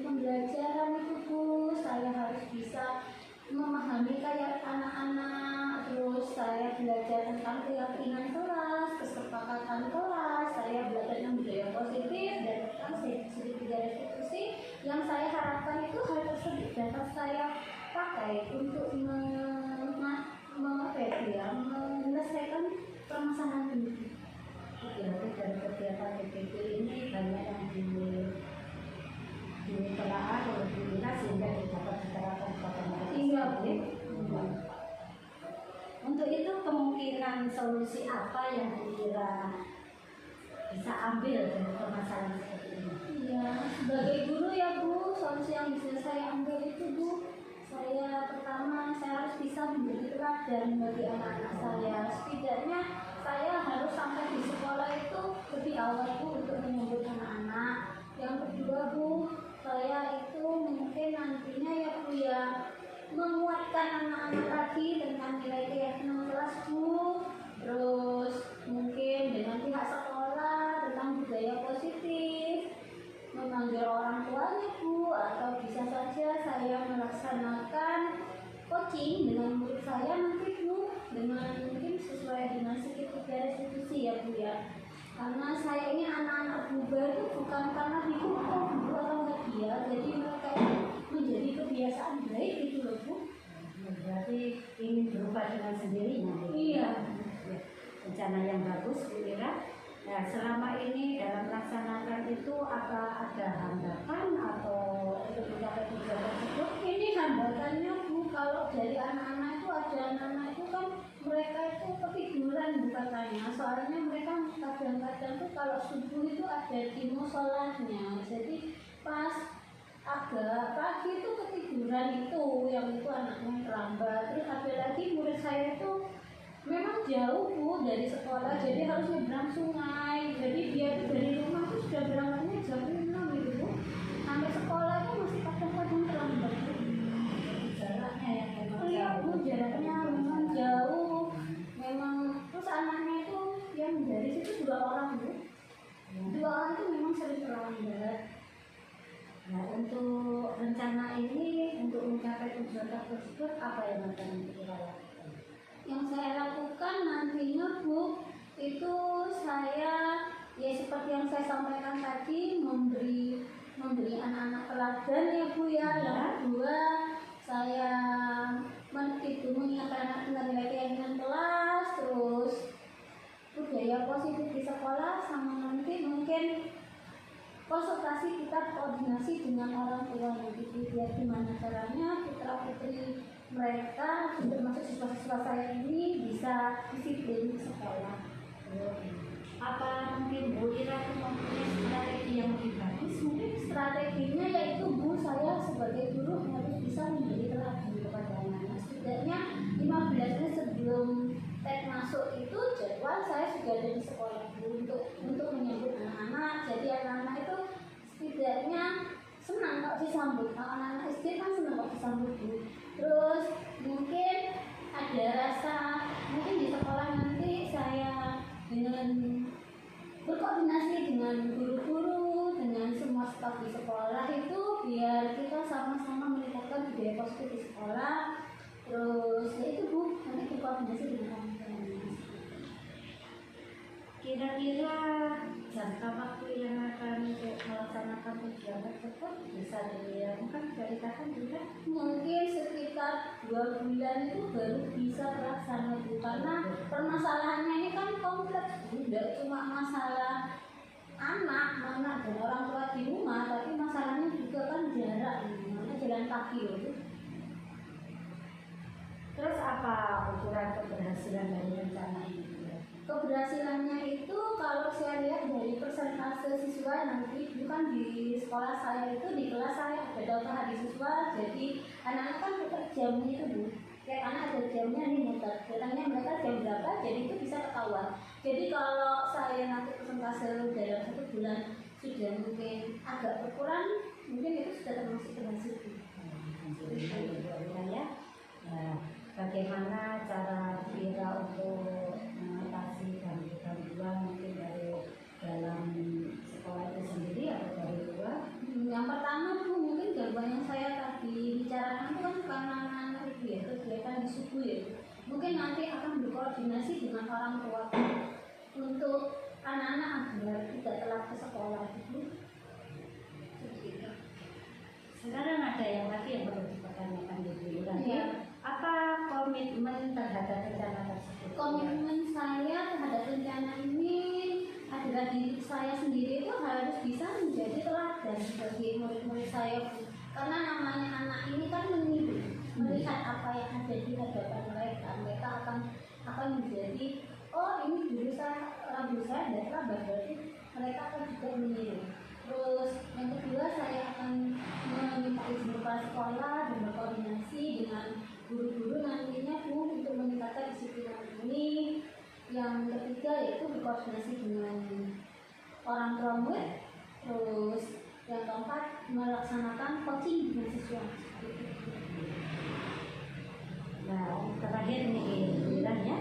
pembelajaran itu Bu. Saya harus bisa memahami kayak anak-anak, terus saya belajar tentang keyakinan kelas, kesepakatan kelas, saya belajar tentang budaya positif dan tentang segitiga restitusi. Yang saya harapkan itu hal tersebut dapat saya pakai untuk menyelesaikan permasalahan ini. Berarti dari kegiatan PPP ini banyak yang ditelaah oleh Bu Ira sehingga dapat diterapkan kepada mereka. Iya Bu. Untuk itu kemungkinan solusi apa yang Bu Ira bisa ambil dari permasalahan seperti ini? Iya, sebagai guru ya Bu, solusi yang bisa saya ambil itu Bu, pertama saya harus bisa menjadi teladan bagi anak-anak saya. Setidaknya saya harus sampai di sekolah itu lebih awal Bu untuk menyambut anak-anak. Yang kedua Bu, saya itu mungkin nantinya ya Bu ya, menguatkan anak-anak tadi dengan nilai keyakinan kelas Bu. Terus mungkin dengan pihak sekolah tentang budaya positif, memanggil orang tuanya Bu, atau bisa saja saya melaksanakan coaching dengan murid saya nanti Bu, dengan mungkin sesuai dengan segitiga restitusi ya Bu ya. Karena saya ini anak-anak bubar itu bukan karena dihukum Bu atau hadiah, jadi mereka itu menjadi kebiasaan baik gitu loh Bu. Berarti ingin berubah dengan sendirinya. Iya. Ya, rencana yang bagus Bu Ira. Nah, selama ini dalam melaksanakan itu apa ada hambatan atau untuk mencapai tujuan tersebut? Ini hambatannya Bu, kalau dari anak-anak itu ada anak-anak itu kan mereka itu ketiduran Bu katanya, soalnya mereka kadang-kadang tuh kalau subuh itu ada di musolanya, jadi pas agak pagi itu ketiduran itu, yang itu anaknya terlambat. Terus ada lagi murid saya itu memang jauh Bu dari sekolah, jadi harus nyebrang sungai, jadi dia itu dari rumah itu sudah berangkatnya jam 6 gitu Bu, sampai sekolah itu masih kadang-kadang terlambat Bu. Jaraknya yang memang Iya jauh. Bu, jaraknya memang jauh, memang. Terus anaknya itu yang dari situ 2 orang Bu, 2 orang itu memang sering terlambat. Nah, untuk rencana ini untuk mencapai tujuan tersebut apa yang akan kita lakukan? Yang saya lakukan nantinya Bu, itu saya ya seperti yang saya sampaikan tadi, memberi anak-anak teladan ya Bu ya. Yang kedua, saya mengingatkan anak dengan nilai keyakinan kelas, terus budaya positif di sekolah, sama nanti mungkin konsultasi kita koordinasi dengan orang tua nanti biar gimana caranya putra putri mereka termasuk siswa-siswa saya ini bisa disiplin di sekolah. Apa mungkin Bu Ira mempunyai strategi yang lebih bagus? Mungkin strateginya yaitu Bu, saya sebagai guru harus bisa memberi teladan kepada anak-anak. Setidaknya 15 menit sebelum tek masuk itu jadwal saya sudah ada di sekolah Bu untuk menyambut anak-anak. Jadi anak-anak itu setidaknya senang kalau disambut. Kalau anak-anak SD kan senang kalau disambut Bu. Terus mungkin ada rasa, mungkin di sekolah nanti saya dengan berkoordinasi dengan guru-guru, dengan semua staf di sekolah itu biar kita sama-sama meningkatkan budaya positif di sekolah. Terus ya itu Bu, nanti berkoordinasi dengan orang tua. Kira-kira jangka waktu yang akan untuk melaksanakan ujian tersebut bisa dilakukan dari kapan juga? Mungkin sekitar 2 bulan itu baru bisa terlaksana Bu, karena permasalahannya ini kan kompleks Bu, tidak cuma masalah anak dan orang tua di rumah, tapi masalahnya juga kan jarak, namanya jalan kaki loh Bu. Terus apa ukuran keberhasilan dari rencana ini? Keberhasilannya itu kalau saya lihat dari persentase siswa nanti, bukan di sekolah saya itu, di kelas saya ada daftar hari siswa, jadi anak-anak kan tetap jamnya itu Bu, kayak anak ada jamnya nih muter, datangnya mereka jam berapa, jadi itu bisa ketahuan. Jadi kalau saya nanti persentase dalam 1 bulan sudah mungkin agak berkurang, mungkin itu sudah termasuk berhasil Bu. Ya. Nah, bagaimana cara Vira untuk mengatasi gangguan mungkin dari dalam sekolah itu sendiri atau dari luar? Yang pertama Bu, mungkin gangguan yang saya tadi bicarakan itu kan karena anak itu ya, kegiatan di subuh ya. Mungkin nanti akan berkoordinasi dengan orang tua untuk anak-anak agar tidak telat ke sekolah gitu. Sekarang ada yang lagi yang perlu dipertanyakan dulu nanti. Iya. Apa komitmen terhadap rencana tersebut? Komitmen saya terhadap rencana ini adalah diri saya sendiri itu harus bisa menjadi teladan bagi murid-murid saya Bu. Karena namanya anak ini kan meniru, melihat apa yang ada di hadapan mereka akan menjadi, oh ini guru saya adalah berarti mereka akan juga meniru. Terus yang kedua, saya akan meminta izin kepala sekolah dan berkoordinasi dengan guru-guru nantinya Bu untuk meningkatkan disiplin ini. Yang ketiga yaitu berkoordinasi dengan orang tua murid. Terus yang keempat, melaksanakan coaching dengan siswa. Nah, terakhir nih bilang ya,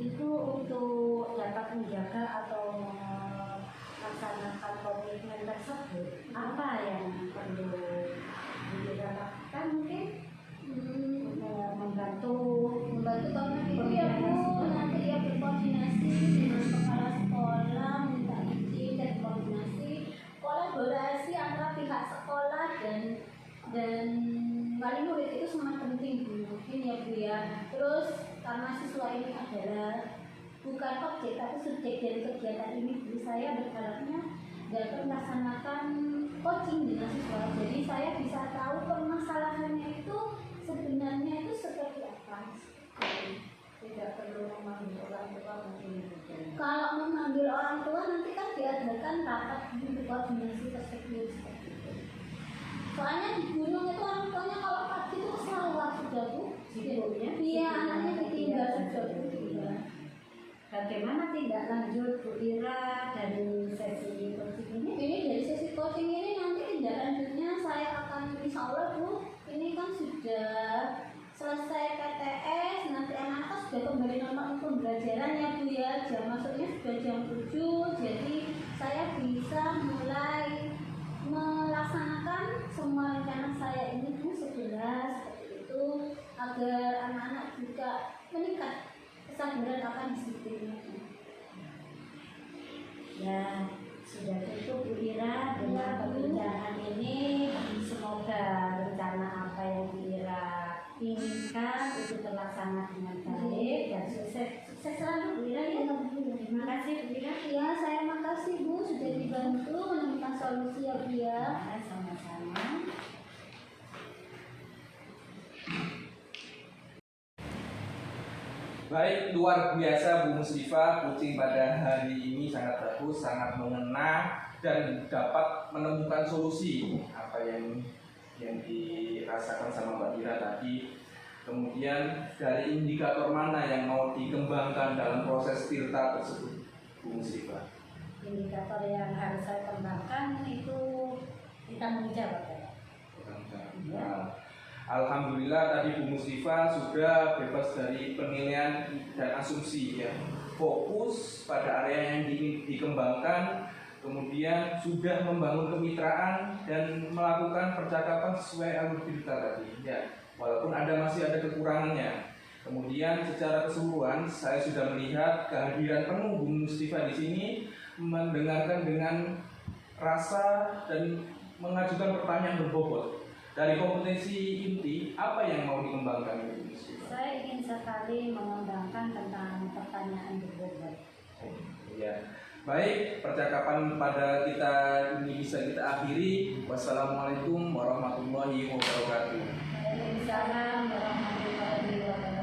itu untuk dapat menjaga atau melaksanakan komitmen tersebut, apa yang perlu dilakukan mungkin? Membantu Komitmen itu ya Bu, nanti ya berkoordinasi dengan kepala sekolah, minta izin dan koordinasi, kolaborasi antara pihak sekolah dan wali murid itu sangat penting Bu, mungkin ya Bu ya. Terus karena siswa ini adalah bukan objek tapi subjek dari kegiatan ini Bu, saya berharapnya dapat melaksanakan coaching dengan siswa, jadi saya bisa tahu permasalahannya itu sebenarnya itu seperti apa. tidak perlu memanggil orang tua mungkin. Kalau memanggil orang tua nanti kan diadakan rapat untuk koordinasi tersebut seperti itu. Soalnya di gunung itu orang tuanya kalau pagi itu sawah sudah Bu, iya anaknya ditinggal sudah Bu. Bagaimana tindak lanjut Bu Ira dari sesi coaching ini? Ini dari sesi coaching ini nanti tindak lanjutnya saya akan, insya Allah Bu, ini kan sudah selesai PTS, nanti anak-anak sudah kembali normal pembelajaran ya Bu ya, jam masuknya sudah jam 7, jadi saya bisa mulai melaksanakan semua rencana saya ini Bu segera seperti itu, agar anak-anak juga meningkat kesadaran akan disiplinnya. Ya, sudah cukup Bu Ira dengan perbincangan ini. Semoga rencana apa yang Bu Ira inginkan itu terlaksana dengan baik dan sukses Selalu Bu Ira ya. Terima kasih Bu Ira. Ya, saya makasih Bu sudah dibantu menemukan solusi ya Bu ya. Sama-sama. Baik, luar biasa Bu Muslifa, coaching pada hari ini sangat bagus, sangat mengena dan dapat menemukan solusi apa yang dirasakan sama Mbak Ira tadi. Kemudian dari indikator mana yang mau dikembangkan dalam proses Tirta tersebut, Bu Muslifa? Indikator yang harus saya kembangkan itu tanggung jawab ya. Nah, alhamdulillah tadi Bu Muslifa sudah bebas dari penilaian dan asumsi ya. Fokus pada area yang ingin dikembangkan, kemudian sudah membangun kemitraan dan melakukan percakapan sesuai alur Tirta tadi ya. Walaupun masih ada kekurangannya. Kemudian secara keseluruhan saya sudah melihat kehadiran penuh Bu Mustifa di sini, mendengarkan dengan rasa dan mengajukan pertanyaan berbobot. Dari kompetensi inti, apa yang mau dikembangkan Bu Mustifa? Saya ingin sekali mengembangkan tentang pertanyaan berbobot. Ya, baik, percakapan pada kita ini bisa kita akhiri. Wassalamualaikum warahmatullahi wabarakatuh. Waalaikumsalam warahmatullahi wabarakatuh.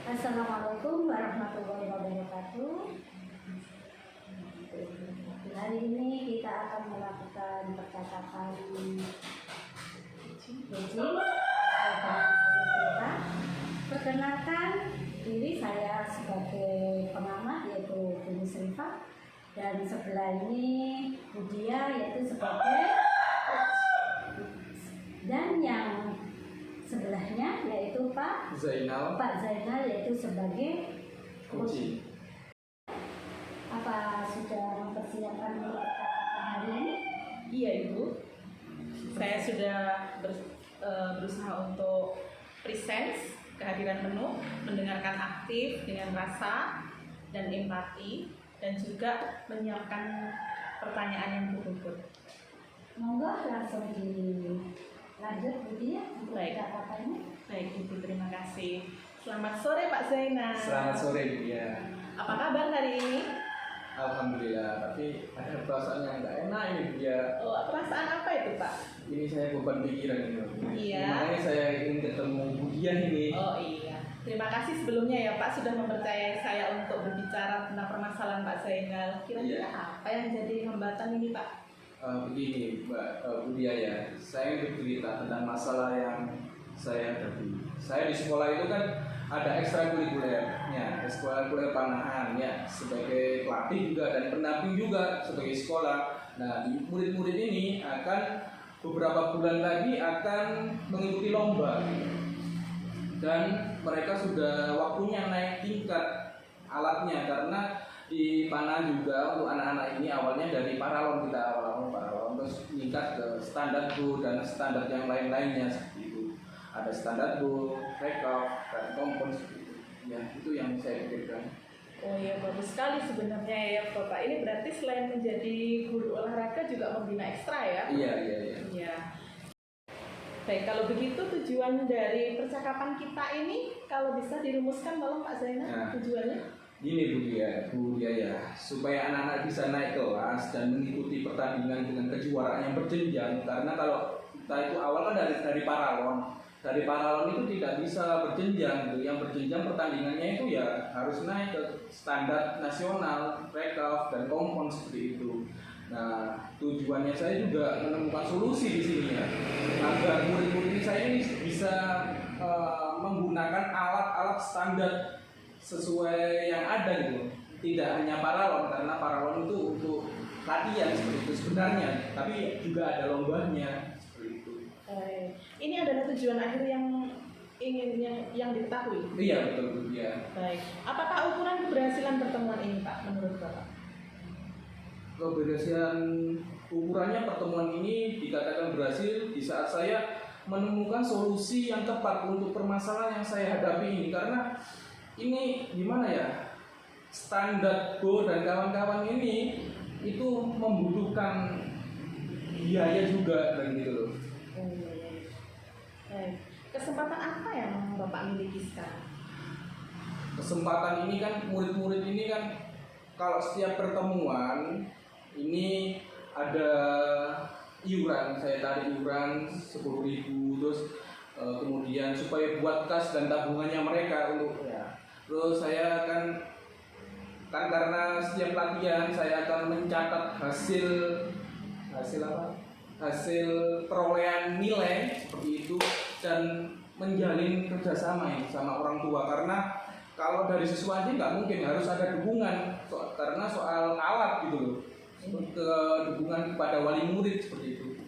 Assalamualaikum warahmatullahi wabarakatuh. Hari ini kita akan melakukan percakapan bridging. Perkenalkan diri saya sebagai pengamat yaitu Bu Musrifah, dan sebelah ini Budia yaitu sebagai coach, dan yang sebelahnya yaitu Pak Zainal yaitu sebagai coach. Apa sudah mempersiapkan untuk percakapan hari ini? Iya Ibu, saya sudah berusaha untuk presence, kehadiran penuh, mendengarkan aktif dengan rasa dan empati, dan juga menyiapkan pertanyaan yang berbobot. Monggo langsung dilanjut Budia untuk Baik. percakapannya. Baik Ibu, terima kasih. Selamat sore Pak Zainal. Selamat sore Bu ya. Apa kabar hari ini? Alhamdulillah, tapi ada perasaan yang nggak enak ini Bu ya. Oh, perasaan apa itu Pak? Ini saya beban pikiran ini. Iya. Makanya saya ingin ketemu Bu Dian ini. Oh iya, terima kasih sebelumnya ya Pak sudah mempercayai saya untuk berbicara tentang permasalahan Pak Zainal. Kira-kira Iya. apa yang jadi hambatan ini Pak? Begini Mbak Budia ya, saya ingin bercerita tentang masalah yang saya hadapi. Saya di sekolah itu kan ada ekstrakurikulernya, ekstrakurikuler panahan ya, sebagai pelatih juga dan pendamping juga sebagai sekolah. Nah, di murid-murid ini akan beberapa bulan lagi akan mengikuti lomba, dan mereka sudah waktunya naik tingkat alatnya, karena di panah juga untuk anak-anak ini awalnya dari paralon, kita awal paralon terus meningkat ke standar bow dan standar yang lain-lainnya seperti itu. Ada standar bow, take off, dan kompon seperti itu. Ya, itu yang saya pikirkan. Oh iya, bagus sekali sebenarnya ya Bapak. Ini berarti selain menjadi guru olahraga juga membina ekstra ya? Iya. Iya. Baik, kalau begitu tujuan dari percakapan kita ini kalau bisa dirumuskan tolong Pak Zainal Nah. tujuannya? Gini Bu Dia ya, supaya anak-anak bisa naik kelas dan mengikuti pertandingan dengan kejuaraan yang berjenjang. Karena kalau kita itu awal kan dari paralon. Dari paralon itu tidak bisa berjenjang gitu. Yang berjenjang pertandingannya itu ya harus naik ke standar nasional, breakout dan kompon seperti itu. Nah, tujuannya saya juga menemukan solusi di sini ya, agar murid-murid saya ini bisa menggunakan alat-alat standar sesuai yang ada gitu. Tidak hanya paralon, karena paralon itu untuk latihan seperti itu sebenarnya, tapi juga ada lombanya seperti itu. Ini adalah tujuan akhir yang ingin yang diketahui. Iya betul Bu ya. Baik, apakah ukuran keberhasilan pertemuan ini Pak menurut Bapak? Keberhasilan ukurannya pertemuan ini dikatakan berhasil di saat saya menemukan solusi yang tepat untuk permasalahan yang saya hadapi ini. Karena ini gimana ya, standar bow dan kawan-kawan ini itu membutuhkan biaya juga dan gitu loh. Baik, kesempatan apa yang Bapak miliki sekarang? Kesempatan ini kan murid-murid ini kan kalau setiap pertemuan ini ada iuran, saya tarik iuran 10.000, terus kemudian supaya buat kas dan tabungannya mereka untuk ya. Terus saya kan karena setiap latihan saya akan mencatat hasil apa? Hasil perolehan nilai seperti itu, dan menjalin kerjasama ya sama orang tua, karena kalau dari siswa aja nggak mungkin, harus ada dukungan karena soal alat gitu loh, ke dukungan kepada wali murid seperti itu.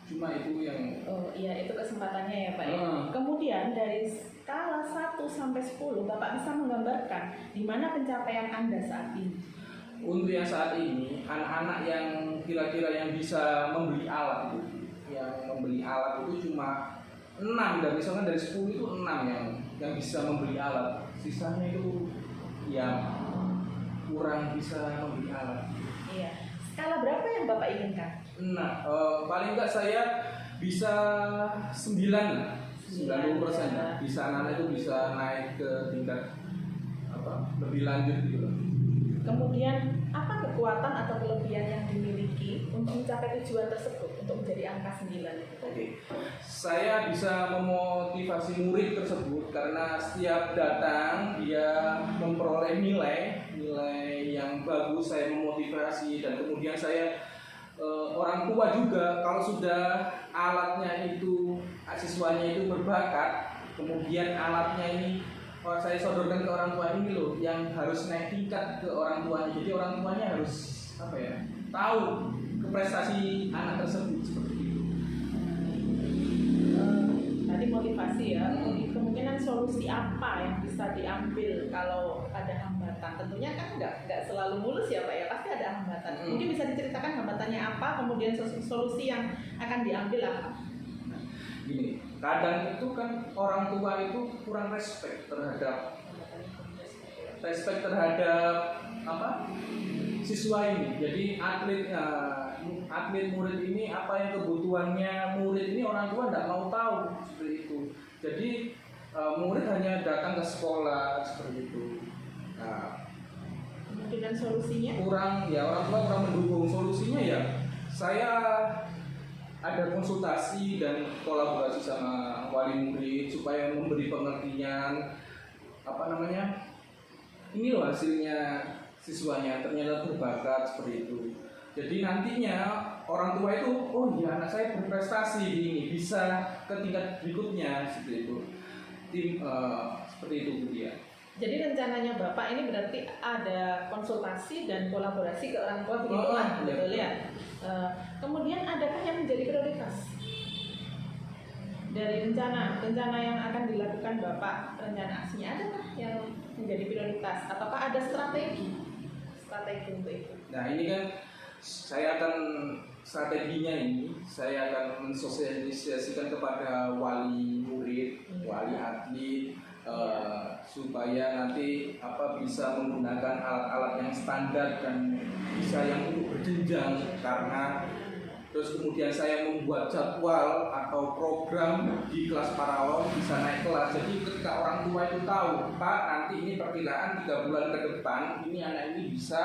Cuma itu yang Iya, itu kesempatannya ya Pak ya. Kemudian dari skala 1 sampai 10 Bapak bisa menggambarkan di mana pencapaian Anda saat ini? untuk yang saat ini anak-anak yang kira-kira yang bisa membeli alat itu, yang membeli alat itu cuma 6, dan misalkan dari 10 itu 6 yang bisa membeli alat, sisanya itu yang kurang bisa membeli alat. Iya. Skala berapa yang Bapak inginkan? Nah, paling enggak saya bisa 9 90% lah. Bisa anak itu bisa naik ke tingkat lebih lanjut gitu loh. Kemudian apa kekuatan atau kelebihan yang dimiliki untuk mencapai tujuan tersebut, untuk menjadi angka 9 itu? Oke. Saya bisa memotivasi murid tersebut karena setiap datang dia memperoleh nilai yang bagus, saya memotivasi, dan kemudian saya orang tua juga kalau sudah alatnya itu siswanya itu berbakat, kemudian alatnya ini saya sodorkan ke orang tua, ini loh yang harus naik tingkat ke orang tuanya. Jadi orang tuanya harus tahu ke prestasi anak tersebut seperti itu. Tadi motivasi ya. Kemungkinan solusi apa yang bisa diambil kalau ada hambatan? Tentunya kan nggak selalu mulus ya Pak ya, pasti ada hambatan. Mungkin bisa diceritakan hambatannya apa, kemudian solusi yang akan diambil apa? Gini, kadang itu kan orang tua itu kurang respect terhadap siswa ini. Jadi atlet murid ini apa yang kebutuhannya murid ini orang tua tidak mau tahu seperti itu. Jadi murid hanya datang ke sekolah seperti itu. Nah, kemungkinan solusinya? Orang tua kurang mendukung. Solusinya ya saya ada konsultasi dan kolaborasi sama wali murid supaya memberi pengertian ini loh hasilnya siswanya ternyata berbakat seperti itu. Jadi nantinya orang tua itu anak saya berprestasi ini bisa ke tingkat berikutnya seperti itu. Seperti itu dia. Jadi rencananya Bapak ini berarti ada konsultasi dan kolaborasi ke orang tua begitu kan, betul ya? Kemudian adakah yang menjadi prioritas dari rencana yang akan dilakukan Bapak, rencana aksinya adakah yang menjadi prioritas ataukah ada strategi untuk itu? Nah ini kan strateginya ini saya akan mensosialisasikan kepada wali murid, wali atlet, supaya nanti bisa menggunakan alat-alat yang standar dan bisa yang untuk berjenjang, karena terus kemudian saya membuat jadwal atau program di kelas parawon bisa naik kelas. Jadi ketika orang tua itu tahu, Pak nanti ini perkiraan 3 bulan ke depan ini anak ini bisa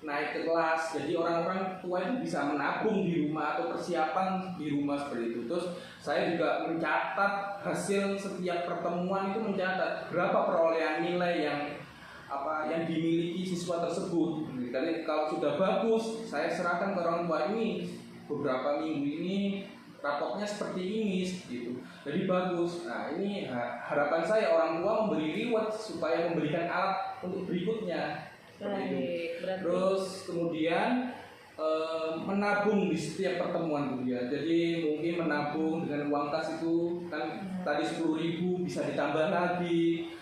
naik ke kelas, jadi orang-orang tua itu bisa menabung di rumah atau persiapan di rumah seperti itu. Terus saya juga mencatat hasil setiap pertemuan, itu mencatat berapa perolehan nilai yang dimiliki siswa tersebut. Jadi kalau sudah bagus, saya serahkan ke orang tua, ini beberapa minggu ini rapotnya seperti ini gitu. Jadi bagus. Nah ini harapan saya orang tua memberi reward supaya memberikan alat untuk berikutnya. Terus kemudian menabung di setiap pertemuan dia. Jadi mungkin menabung dengan uang kas itu kan tadi 10.000 bisa ditambah lagi.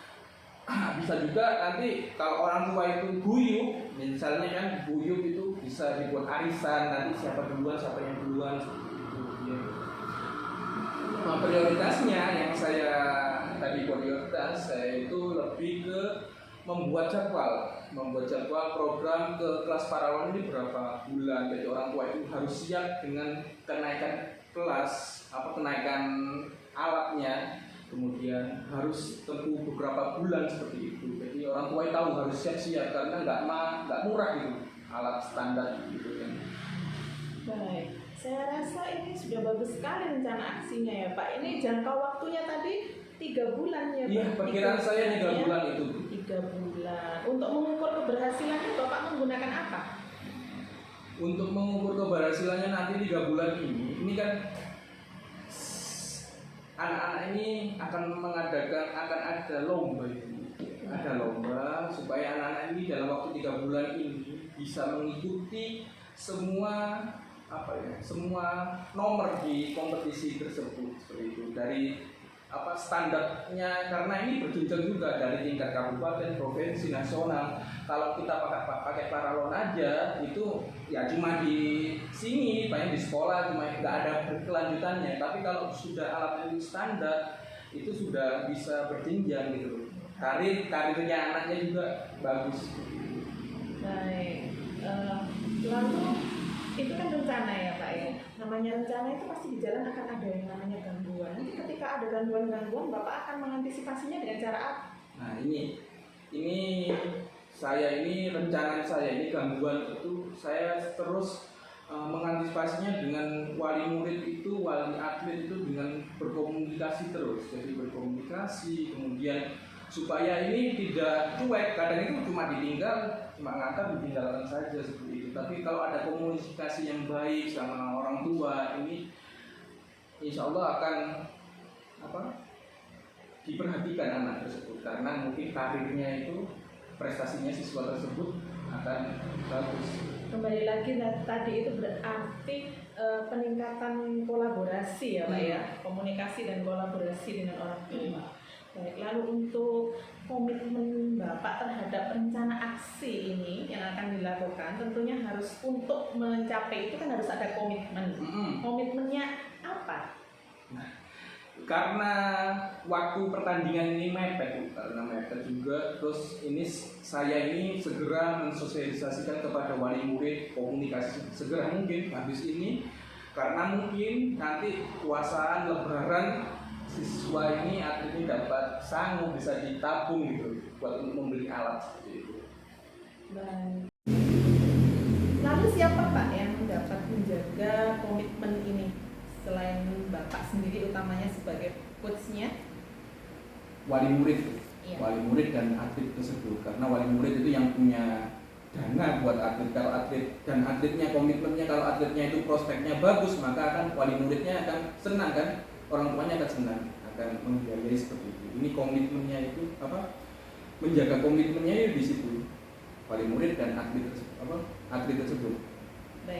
Bisa juga nanti kalau orang tua itu guyup, misalnya kan guyup itu bisa dibuat arisan, nanti siapa yang duluan gitu. Nah, prioritasnya yang saya itu lebih ke membuat jadwal program ke kelas parawon ini berapa bulan. Jadi orang tua itu harus siap dengan kenaikan kelas, kenaikan alatnya, kemudian harus tempuh beberapa bulan seperti itu. Jadi orang tua tahu harus siap-siap karena nggak murah gitu alat standar gitu kan. Baik, saya rasa ini sudah bagus sekali rencana aksinya ya Pak. Ini jangka waktunya tadi 3 bulan ya Pak? Iya, perkiraan saya 3 bulan itu. 3 bulan. Untuk mengukur keberhasilannya Bapak menggunakan apa? Untuk mengukur keberhasilannya nanti 3 bulan ini kan anak-anak ini akan ada lomba ini. Ada lomba supaya anak-anak ini dalam waktu 3 bulan ini bisa mengikuti semua nomor di kompetisi tersebut seperti itu, dari standarnya, karena ini berjenjang juga dari tingkat kabupaten, provinsi, nasional. Kalau kita pakai paralon aja itu ya cuma di sini, banyak di sekolah, cuma nggak ada berkelanjutannya. Tapi kalau sudah alat ini standar itu sudah bisa berjenjang gitu. Karirnya anaknya juga bagus. Baik. Lalu itu kan rencana ya Pak ya. Namanya rencana itu pasti di jalan akan ada yang namanya gangguan. Nanti ketika ada gangguan-gangguan, Bapak akan mengantisipasinya dengan cara apa? Nah ini rencana saya ini gangguan itu saya terus mengantisipasinya dengan wali murid itu, wali atlet itu dengan berkomunikasi terus. Jadi berkomunikasi, kemudian supaya ini tidak cuek. Kadang itu cuma ngantar ditinggalkan saja seperti itu. Tapi kalau ada komunikasi yang baik sama orang tua, ini insya Allah akan diperhatikan anak tersebut, karena mungkin karirnya itu, prestasinya siswa tersebut akan bagus. Kembali lagi tadi itu berarti peningkatan kolaborasi ya Pak ya, komunikasi dan kolaborasi dengan orang tua. Baik, lalu untuk komitmen Bapak terhadap rencana aksi ini yang akan dilakukan, tentunya harus untuk mencapai itu kan harus ada komitmen. Komitmennya apa? Karena waktu pertandingan ini mepet juga, terus ini saya ini segera mensosialisasikan kepada wali murid, komunikasi segera mungkin habis ini, karena mungkin nanti puasaan lebaran siswa ini atlet ini dapat sanggup bisa ditabung gitu buat membeli alat seperti itu. Baik. Lalu siapa Pak yang dapat menjaga komitmen ini selain Bapak sendiri utamanya sebagai coachnya? Wali murid, Iya. Wali murid dan atlet tersebut, karena wali murid itu yang punya dana buat atlet. Kalau atlet dan atletnya komitmennya, kalau atletnya itu prospeknya bagus, maka akan wali muridnya akan senang kan, orang tuanya akan senang, akan membiayai seperti itu. Ini komitmennya itu menjaga komitmennya di situ, wali murid dan atlet tersebut.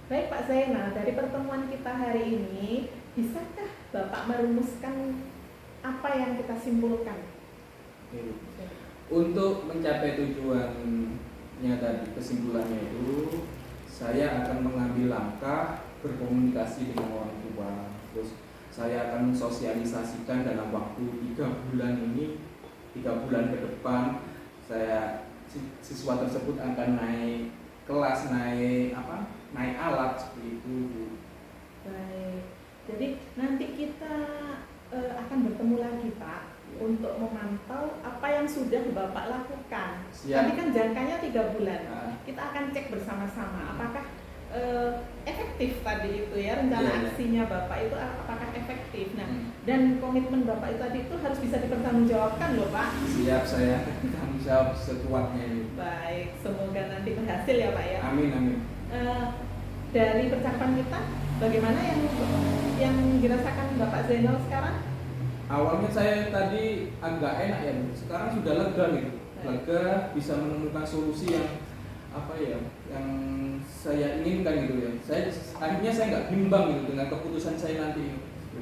Baik Pak Zainal, dari pertemuan kita hari ini, bisakah Bapak merumuskan apa yang kita simpulkan? Untuk mencapai tujuannya tadi, kesimpulannya itu, saya akan mengambil langkah berkomunikasi dengan orang tua. Terus saya akan mensosialisasikan dalam waktu 3 bulan ini, 3 bulan ke depan, siswa tersebut akan naik kelas, naik alat seperti itu. Baik, jadi nanti kita akan bertemu lagi Pak untuk memantau apa yang sudah Bapak lakukan. Siap. Tadi kan jangkanya 3 bulan. Nah. Kita akan cek bersama-sama apakah efektif tadi itu ya, rencana Iya. aksinya Bapak itu apakah efektif. Nah, dan komitmen Bapak itu tadi itu harus bisa dipertanggungjawabkan loh Pak. Siap, saya tanggung jawab sekuatnya ini. Baik, semoga nanti berhasil ya Pak ya. Amin. Dari percakapan kita, bagaimana yang dirasakan Bapak Zainal sekarang? Awalnya saya tadi agak enak ya, sekarang sudah lega gitu. Lega, bisa menemukan solusi yang yang saya inginkan gitu ya. Akhirnya saya nggak bimbang gitu dengan keputusan saya nanti.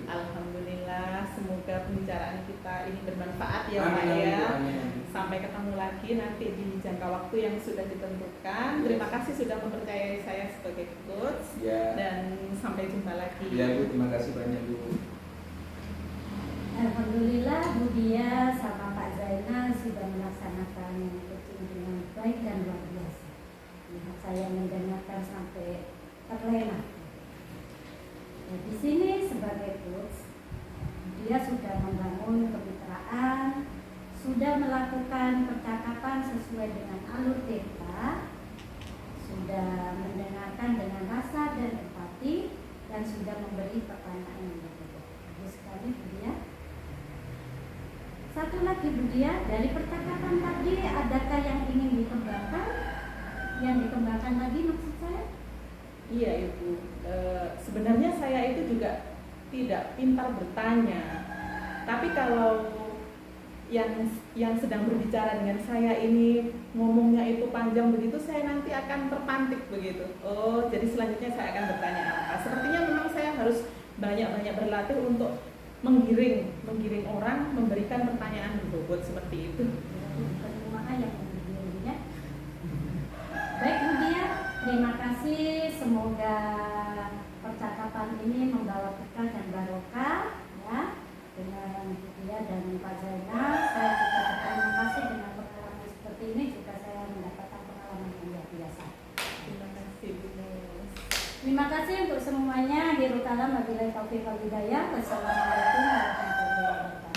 Alhamdulillah, semoga pembicaraan kita ini bermanfaat ya Pak Amin. ya. Sampai ketemu lagi nanti di jangka waktu yang sudah ditentukan. Terima kasih sudah mempercayai saya sebagai coach. Ya. Dan sampai jumpa lagi. Ya Bu, terima kasih banyak Bu. Alhamdulillah Bu Dia sama Pak Zainal sudah melaksanakan coaching dengan baik dan luar biasa. Lihat saya mendengarkan sampai terlena. Nah, di sini sebagai coach, dia sudah membangun kemitraan, sudah melakukan percakapan sesuai dengan alur theta, sudah mendengarkan dengan rasa dan empati, dan sudah memberi pertanyaan yang berbeda. Bagus sekali Bu Dia. Satu lagi Bu Dia, dari percakapan tadi adakah yang ingin dikembangkan? Yang dikembangkan lagi maksud saya? Iya Ibu, sebenarnya saya itu juga tidak pintar bertanya. Tapi kalau yang sedang berbicara dengan saya ini ngomongnya itu panjang begitu, saya nanti akan terpantik begitu. Oh, jadi selanjutnya saya akan bertanya apa? Sepertinya memang saya harus banyak-banyak berlatih untuk menggiring orang memberikan pertanyaan berbobot seperti itu. Penerimaan yang ya. Baik Bu Dia, terima kasih. Semoga percakapan ini membawa berkah dan barokah ya. Dengan Bu Dia dan Pak Zainal, saya juga berterima kasih dengan pengalaman seperti ini juga saya mendapatkan pengalaman yang luar biasa. Terima kasih Bu Nes. Terima kasih untuk semuanya. Akhirul kalam wabillahi taufiq wal hidayah. Wassalamualaikum warahmatullahi wabarakatuh.